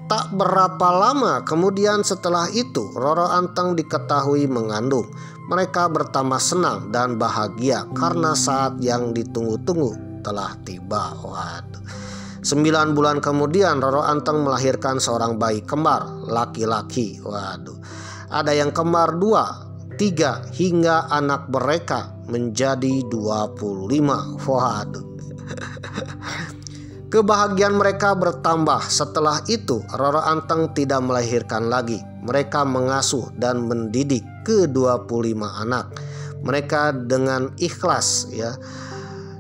Tak berapa lama kemudian setelah itu Roro Anteng diketahui mengandung. Mereka bertambah senang dan bahagia karena saat yang ditunggu-tunggu telah tiba. Waduh. 9 bulan kemudian Roro Anteng melahirkan seorang bayi kembar laki-laki. Waduh. Ada yang kembar 2, 3 hingga anak mereka menjadi 25. Waduh. Kebahagiaan mereka bertambah. Setelah itu Roro Anteng tidak melahirkan lagi. Mereka mengasuh dan mendidik ke-25 anak. Mereka dengan ikhlas ya.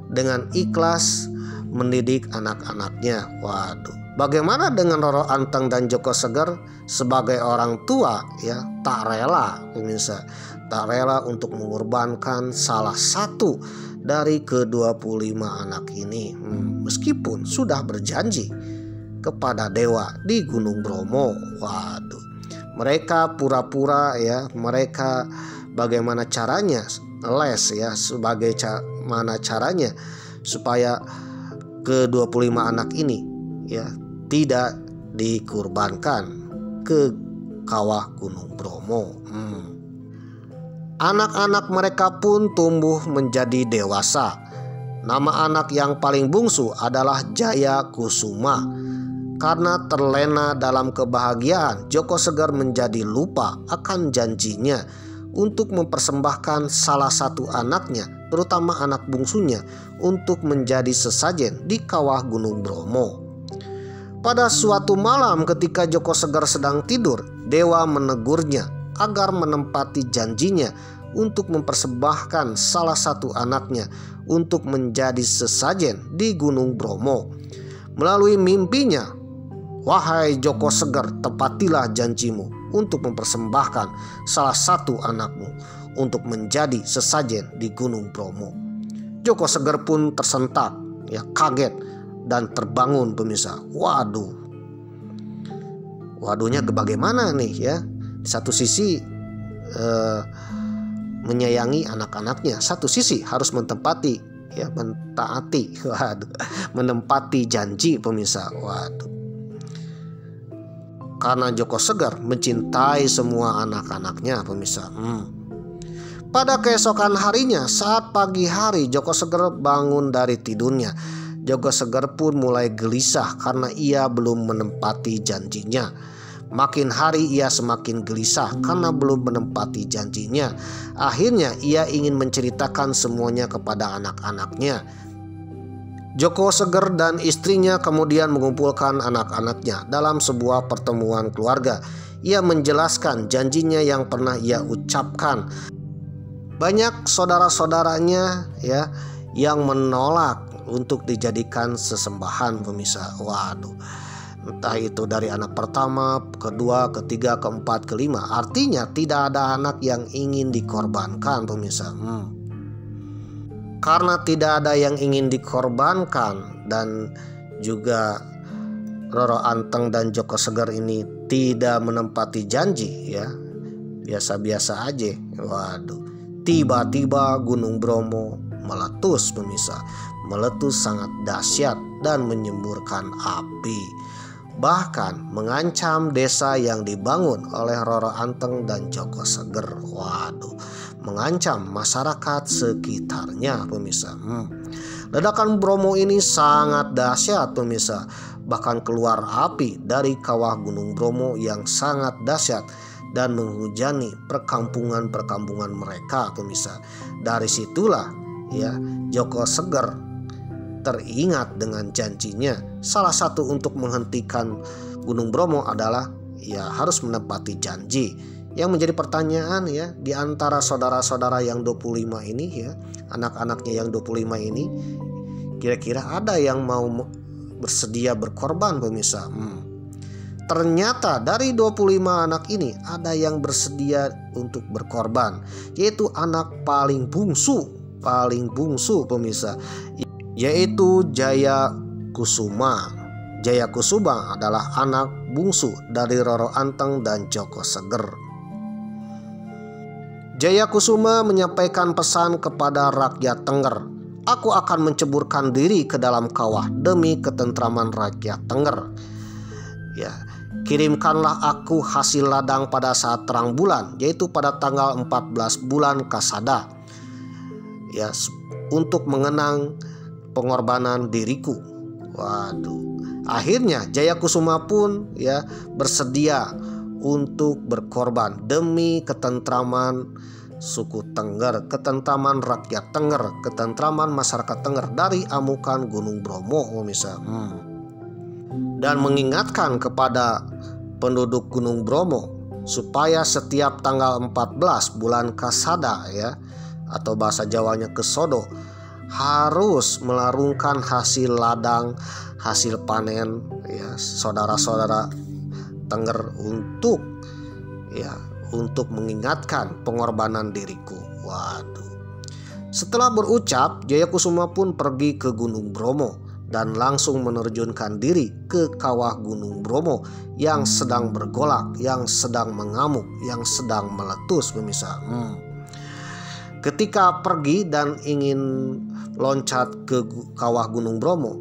Dengan ikhlas mendidik anak-anaknya. Waduh. Bagaimana dengan Roro Anteng dan Joko Seger sebagai orang tua ya, tak rela pemirsa, tak rela untuk mengorbankan salah satu dari ke-25 anak ini, meskipun sudah berjanji kepada dewa di Gunung Bromo. Waduh. Mereka pura-pura ya, mereka bagaimana caranya les ya, sebagai mana caranya supaya ke-25 anak ini ya tidak dikurbankan ke kawah Gunung Bromo. Anak-anak mereka pun tumbuh menjadi dewasa. Nama anak yang paling bungsu adalah Jaya Kusuma. Karena terlena dalam kebahagiaan, Joko Seger menjadi lupa akan janjinya untuk mempersembahkan salah satu anaknya, terutama anak bungsunya, untuk menjadi sesajen di kawah Gunung Bromo. Pada suatu malam ketika Joko Seger sedang tidur, dewa menegurnya agar menempati janjinya untuk mempersembahkan salah satu anaknya untuk menjadi sesajen di Gunung Bromo. Melalui mimpinya, wahai Joko Seger, tepatilah janjimu untuk mempersembahkan salah satu anakmu untuk menjadi sesajen di Gunung Bromo. Joko Seger pun tersentak, ya kaget dan terbangun pemirsa. Waduh. Waduhnya bagaimana nih ya? Di satu sisi menyayangi anak-anaknya, satu sisi harus mentaati ya, waduh, menempati janji pemirsa. Waduh. Karena Joko Seger mencintai semua anak-anaknya pemirsa. Pada keesokan harinya saat pagi hari Joko Seger bangun dari tidurnya. Joko Seger pun mulai gelisah karena ia belum menempati janjinya. Makin hari ia semakin gelisah karena belum menempati janjinya. Akhirnya ia ingin menceritakan semuanya kepada anak-anaknya. Joko Seger dan istrinya kemudian mengumpulkan anak-anaknya dalam sebuah pertemuan keluarga. Ia menjelaskan janjinya yang pernah ia ucapkan. Banyak saudara-saudaranya ya yang menolak untuk dijadikan sesembahan pemirsa. Waduh, entah itu dari anak pertama, kedua, ketiga, keempat, kelima. Artinya tidak ada anak yang ingin dikorbankan pemirsa. Karena tidak ada yang ingin dikorbankan dan juga Roro Anteng dan Joko Seger ini tidak menempati janji ya, biasa-biasa aja. Waduh, tiba-tiba Gunung Bromo meletus pemirsa. Meletus sangat dahsyat dan menyemburkan api, bahkan mengancam desa yang dibangun oleh Roro Anteng dan Joko Seger. Waduh, mengancam masyarakat sekitarnya pemirsa. Ledakan Bromo ini sangat dahsyat pemirsa. Bahkan keluar api dari kawah Gunung Bromo yang sangat dahsyat dan menghujani perkampungan-perkampungan mereka pemirsa. Dari situlah ya Joko Seger teringat dengan janjinya. Salah satu untuk menghentikan Gunung Bromo adalah ya harus menepati janji. Yang menjadi pertanyaan ya, di antara saudara-saudara yang 25 ini ya, anak-anaknya yang 25 ini, kira-kira ada yang mau bersedia berkorban pemirsa? Ternyata dari 25 anak ini ada yang bersedia untuk berkorban, yaitu anak paling bungsu pemirsa, yaitu Jaya Kusuma. Jaya Kusuma adalah anak bungsu dari Roro Anteng dan Joko Seger. Jaya Kusuma menyampaikan pesan kepada rakyat Tengger. Aku akan menceburkan diri ke dalam kawah demi ketentraman rakyat Tengger. Ya, kirimkanlah aku hasil ladang pada saat terang bulan, yaitu pada tanggal 14 bulan Kasada. Ya, untuk mengenang pengorbanan diriku. Waduh. Akhirnya Jaya Kusuma pun ya bersedia untuk berkorban demi ketentraman suku Tengger, ketentraman rakyat Tengger, ketentraman masyarakat Tengger dari amukan Gunung Bromo pemirsa. Dan mengingatkan kepada penduduk Gunung Bromo supaya setiap tanggal 14 bulan Kasada ya, atau bahasa Jawanya Kesodo, harus melarungkan hasil ladang, hasil panen ya saudara-saudara Tengger untuk mengingatkan pengorbanan diriku. Waduh. Setelah berucap, Jaya Kusuma pun pergi ke Gunung Bromo dan langsung menerjunkan diri ke kawah Gunung Bromo yang sedang bergolak, yang sedang mengamuk, yang sedang meletus pemirsa. Ketika pergi dan ingin loncat ke kawah Gunung Bromo,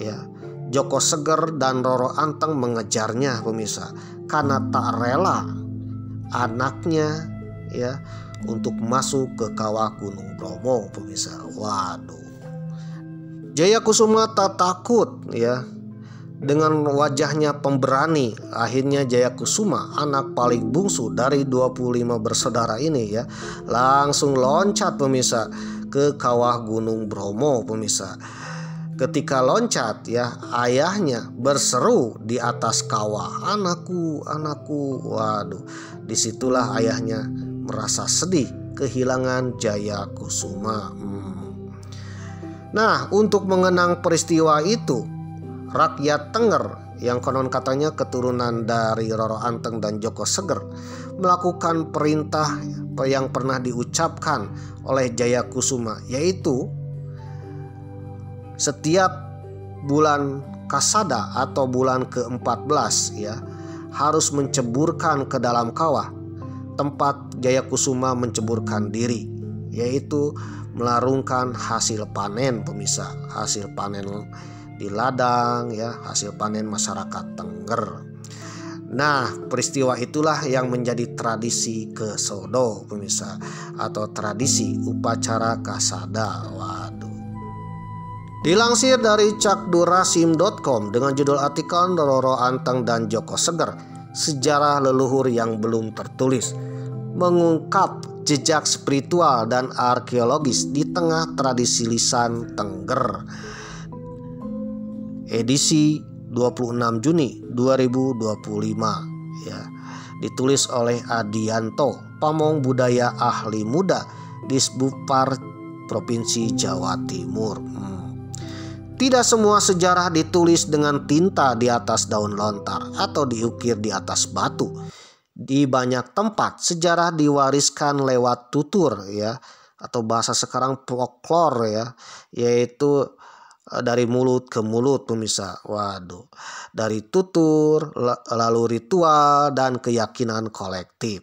ya, Joko Seger dan Roro Anteng mengejarnya pemirsa, karena tak rela anaknya ya untuk masuk ke kawah Gunung Bromo pemirsa. Waduh. Jaya Kusuma tak takut ya, dengan wajahnya pemberani. Akhirnya Jaya Kusuma, anak paling bungsu dari 25 bersaudara ini ya, langsung loncat pemirsa ke kawah Gunung Bromo pemirsa. Ketika loncat ya, ayahnya berseru di atas kawah, "Anakku, anakku." Waduh, disitulah ayahnya merasa sedih kehilangan Jaya Kusuma. Nah, untuk mengenang peristiwa itu, rakyat Tengger yang konon katanya keturunan dari Roro Anteng dan Joko Seger melakukan perintah yang pernah diucapkan oleh Jaya Kusuma, yaitu setiap bulan Kasada atau bulan ke-14 ya, harus menceburkan ke dalam kawah tempat Jaya Kusuma menceburkan diri, yaitu melarungkan hasil panen pemirsa, hasil panen di ladang ya, hasil panen masyarakat Tengger. Nah, peristiwa itulah yang menjadi tradisi Kesodo pemirsa, atau tradisi upacara Kasada. Waduh. Dilansir dari cakdurasim.com dengan judul artikel Roro Anteng dan Joko Seger, sejarah leluhur yang belum tertulis, mengungkap jejak spiritual dan arkeologis di tengah tradisi lisan Tengger. Edisi 26 Juni 2025 ya. Ditulis oleh Adianto, Pamong Budaya Ahli Muda di Sbupar Provinsi Jawa Timur. Tidak semua sejarah ditulis dengan tinta di atas daun lontar atau diukir di atas batu. Di banyak tempat sejarah diwariskan lewat tutur ya, atau bahasa sekarang folklore ya, yaitu dari mulut ke mulut pemirsa. Waduh, dari tutur lalu ritual dan keyakinan kolektif.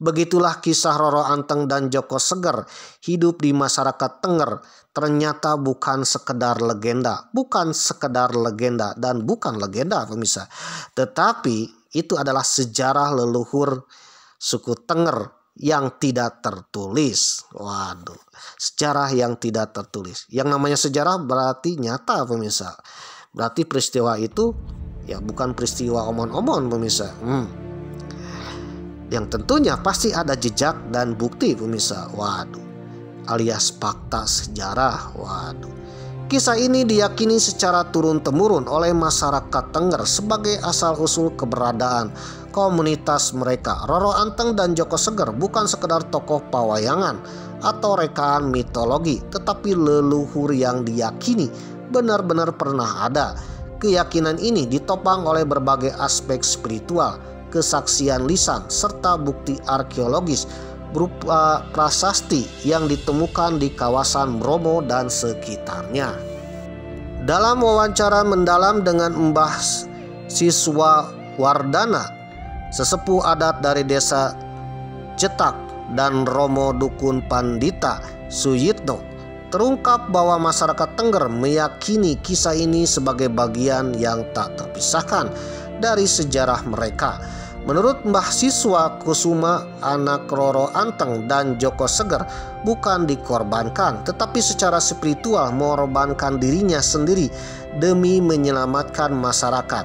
Begitulah kisah Roro Anteng dan Joko Seger hidup di masyarakat Tenger. Ternyata bukan sekedar legenda, dan bukan legenda pemirsa. Tetapi itu adalah sejarah leluhur suku Tenger yang tidak tertulis. Waduh, sejarah yang tidak tertulis. Yang namanya sejarah berarti nyata pemirsa. Berarti peristiwa itu ya bukan peristiwa omon-omon pemirsa. Yang tentunya pasti ada jejak dan bukti pemirsa. Waduh, alias fakta sejarah. Waduh, kisah ini diyakini secara turun-temurun oleh masyarakat Tenger sebagai asal-usul keberadaan komunitas mereka. Roro Anteng dan Joko Seger bukan sekedar tokoh pawayangan atau rekaan mitologi, tetapi leluhur yang diyakini benar-benar pernah ada. Keyakinan ini ditopang oleh berbagai aspek spiritual, kesaksian lisan, serta bukti arkeologis berupa prasasti yang ditemukan di kawasan Bromo dan sekitarnya. Dalam wawancara mendalam dengan Mbah Siswa Wardana, sesepuh adat dari desa Jetak dan Romo Dukun Pandita Suyitno, terungkap bahwa masyarakat Tenger meyakini kisah ini sebagai bagian yang tak terpisahkan dari sejarah mereka. Menurut Mbah Siswa Kusuma, anak Roro Anteng dan Joko Seger bukan dikorbankan, tetapi secara spiritual mengorbankan dirinya sendiri demi menyelamatkan masyarakat.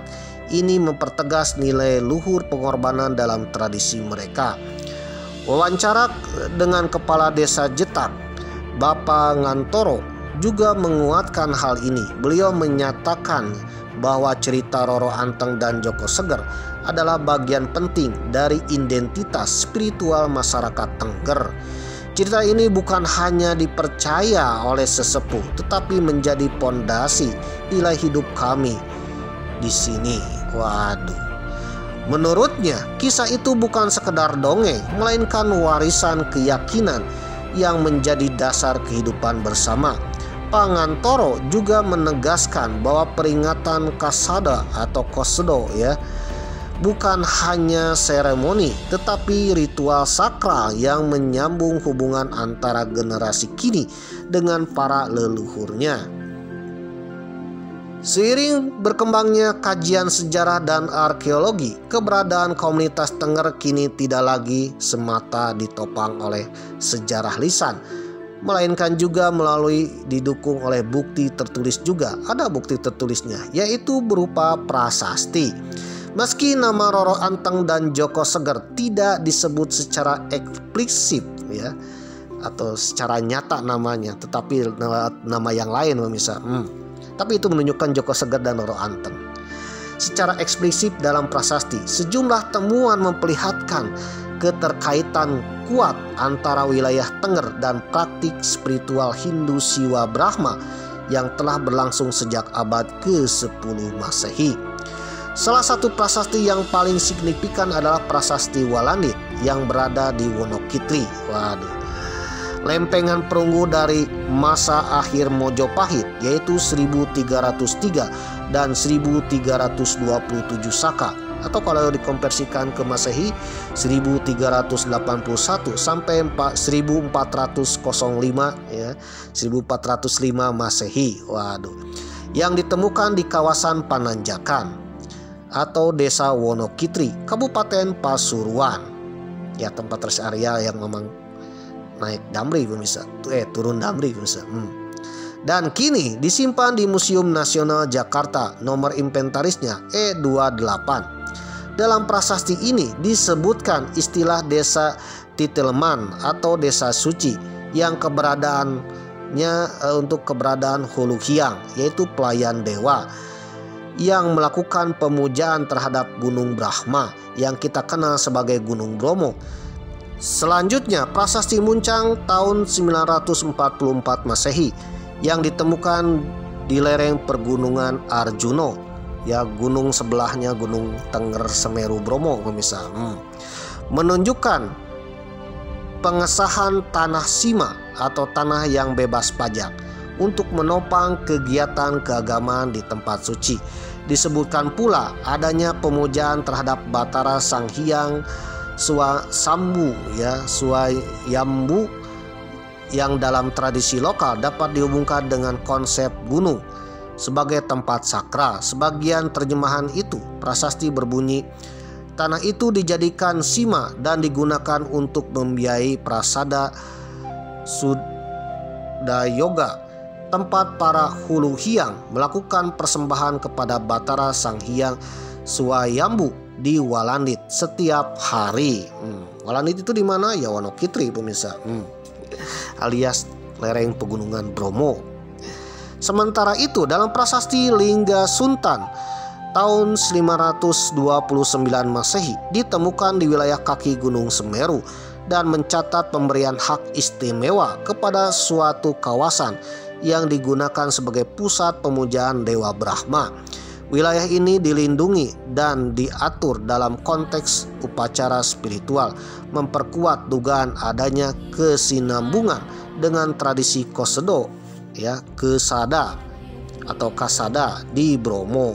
Ini mempertegas nilai luhur pengorbanan dalam tradisi mereka. Wawancara dengan Kepala Desa Jetak, Bapak Ngantoro, juga menguatkan hal ini. Beliau menyatakan bahwa cerita Roro Anteng dan Joko Seger adalah bagian penting dari identitas spiritual masyarakat Tenger. Cerita ini bukan hanya dipercaya oleh sesepuh, tetapi menjadi pondasi nilai hidup kami di sini. Waduh. Menurutnya, kisah itu bukan sekedar dongeng, melainkan warisan keyakinan yang menjadi dasar kehidupan bersama. Pak Ngantoro juga menegaskan bahwa peringatan Kasada atau Kosedo ya bukan hanya seremoni, tetapi ritual sakral yang menyambung hubungan antara generasi kini dengan para leluhurnya. Seiring berkembangnya kajian sejarah dan arkeologi, keberadaan komunitas Tenger kini tidak lagi semata ditopang oleh sejarah lisan, melainkan juga didukung oleh bukti tertulis juga. Ada bukti tertulisnya, yaitu berupa prasasti. Meski nama Roro Anteng dan Joko Seger tidak disebut secara eksplisit ya, atau secara nyata namanya, tetapi nama yang lain pemirsa. Tapi itu menunjukkan Joko Seger dan Roro Anteng. Secara eksplisit dalam prasasti, sejumlah temuan memperlihatkan keterkaitan kuat antara wilayah Tenger dan praktik spiritual Hindu Siwa Brahma yang telah berlangsung sejak abad ke-10 Masehi. Salah satu prasasti yang paling signifikan adalah prasasti Walandit yang berada di Wonokitri. Waduh. Lempengan perunggu dari masa akhir Mojopahit yaitu 1303 dan 1327 Saka, atau kalau dikonversikan ke Masehi 1381 sampai 1405 ya, 1405 Masehi. Waduh. Yang ditemukan di kawasan Pananjakan atau Desa Wonokitri, Kabupaten Pasuruan. Ya, tempat rest area yang memang naik damri pemirsa, turun damri pemirsa. Dan kini disimpan di Museum Nasional Jakarta, nomor inventarisnya E28. Dalam prasasti ini disebutkan istilah desa Titelman atau desa suci yang keberadaannya untuk keberadaan Hulu Hyang, yaitu pelayan dewa yang melakukan pemujaan terhadap Gunung Brahma yang kita kenal sebagai Gunung Bromo. Selanjutnya, prasasti Muncang tahun 944 Masehi yang ditemukan di lereng pergunungan Arjuno, ya gunung sebelahnya Gunung Tengger Semeru Bromo pemirsa. Menunjukkan pengesahan tanah sima atau tanah yang bebas pajak untuk menopang kegiatan keagamaan di tempat suci. Disebutkan pula adanya pemujaan terhadap Batara Sang Hyang Swasambu, ya Swayambu, yang dalam tradisi lokal dapat dihubungkan dengan konsep gunung sebagai tempat sakral. Sebagian terjemahan itu prasasti berbunyi, tanah itu dijadikan sima dan digunakan untuk membiayai prasada Sudayoga, tempat para hulu hyang melakukan persembahan kepada Batara Sang Hyang Swayambu di Walandit setiap hari. Walandit itu di mana? Ya Wonokitri pemirsa, alias lereng pegunungan Bromo. Sementara itu dalam prasasti Lingga Suntan tahun 529 Masehi ditemukan di wilayah kaki Gunung Semeru dan mencatat pemberian hak istimewa kepada suatu kawasan yang digunakan sebagai pusat pemujaan Dewa Brahma. Wilayah ini dilindungi dan diatur dalam konteks upacara spiritual, memperkuat dugaan adanya kesinambungan dengan tradisi Kosedo, ya Kesada atau Kasada di Bromo.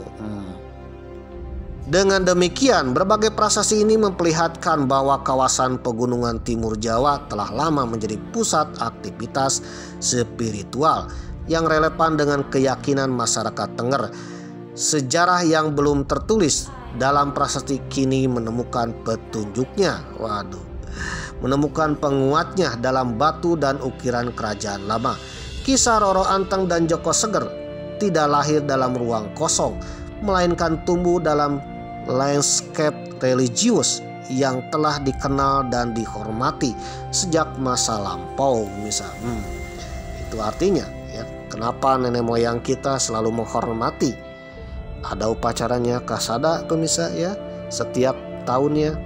Dengan demikian, berbagai prasasti ini memperlihatkan bahwa kawasan pegunungan Timur Jawa telah lama menjadi pusat aktivitas spiritual yang relevan dengan keyakinan masyarakat Tengger. Sejarah yang belum tertulis dalam prasasti kini menemukan petunjuknya. Menemukan penguatnya dalam batu dan ukiran kerajaan lama. Kisah Roro Anteng dan Joko Seger tidak lahir dalam ruang kosong, melainkan tumbuh dalam landscape religius yang telah dikenal dan dihormati sejak masa lampau. Itu artinya, ya, kenapa nenek moyang kita selalu menghormati. Ada upacaranya Kasada pemirsa, ya, setiap tahunnya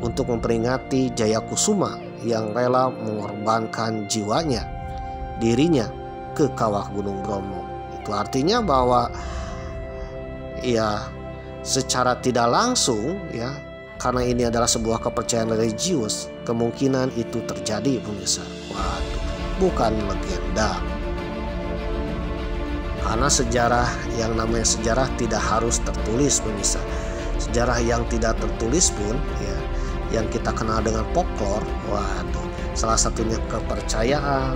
untuk memperingati Jayakusuma yang rela mengorbankan jiwanya, dirinya ke kawah Gunung Bromo. Itu artinya bahwa ya secara tidak langsung, ya, karena ini adalah sebuah kepercayaan religius, kemungkinan itu terjadi pemirsa. Bukan legenda. Karena sejarah, yang namanya sejarah tidak harus tertulis pemirsa. Sejarah yang tidak tertulis pun, ya, yang kita kenal dengan folklore, salah satunya kepercayaan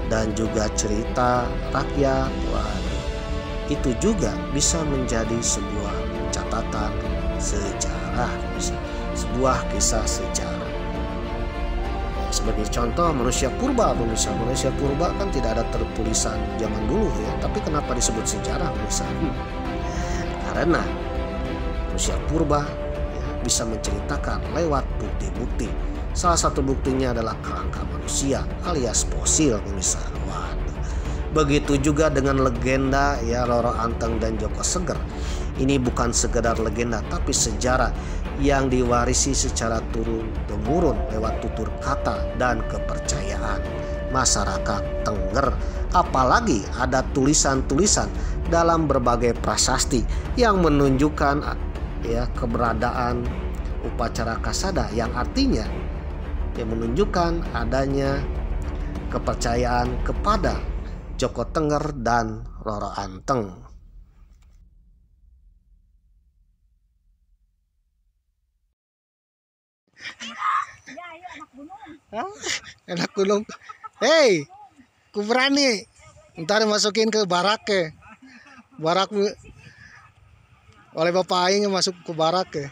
dan juga cerita rakyat, itu juga bisa menjadi sebuah catatan sejarah, sebuah kisah sejarah. Sebagai contoh manusia purba pemirsa, manusia purba kan tidak ada tertulisan zaman dulu, ya, tapi kenapa disebut sejarah pemirsa? Karena manusia purba, ya, bisa menceritakan lewat bukti-bukti. Salah satu buktinya adalah kerangka manusia alias fosil pemirsa. Begitu juga dengan legenda, ya, Roro Anteng dan Joko Seger. Ini bukan sekedar legenda tapi sejarah yang diwarisi secara turun-temurun lewat tutur kata dan kepercayaan masyarakat Tengger. Apalagi ada tulisan-tulisan dalam berbagai prasasti yang menunjukkan, ya, keberadaan upacara Kasada, yang artinya yang menunjukkan adanya kepercayaan kepada Joko Tengger dan Roro Anteng. Anak gunung. Hei, ku berani. Ntar masukin ke barak, ke barak oleh bapak aing masuk ke barak, ke.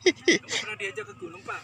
Pernah diajak ke gunung Pak?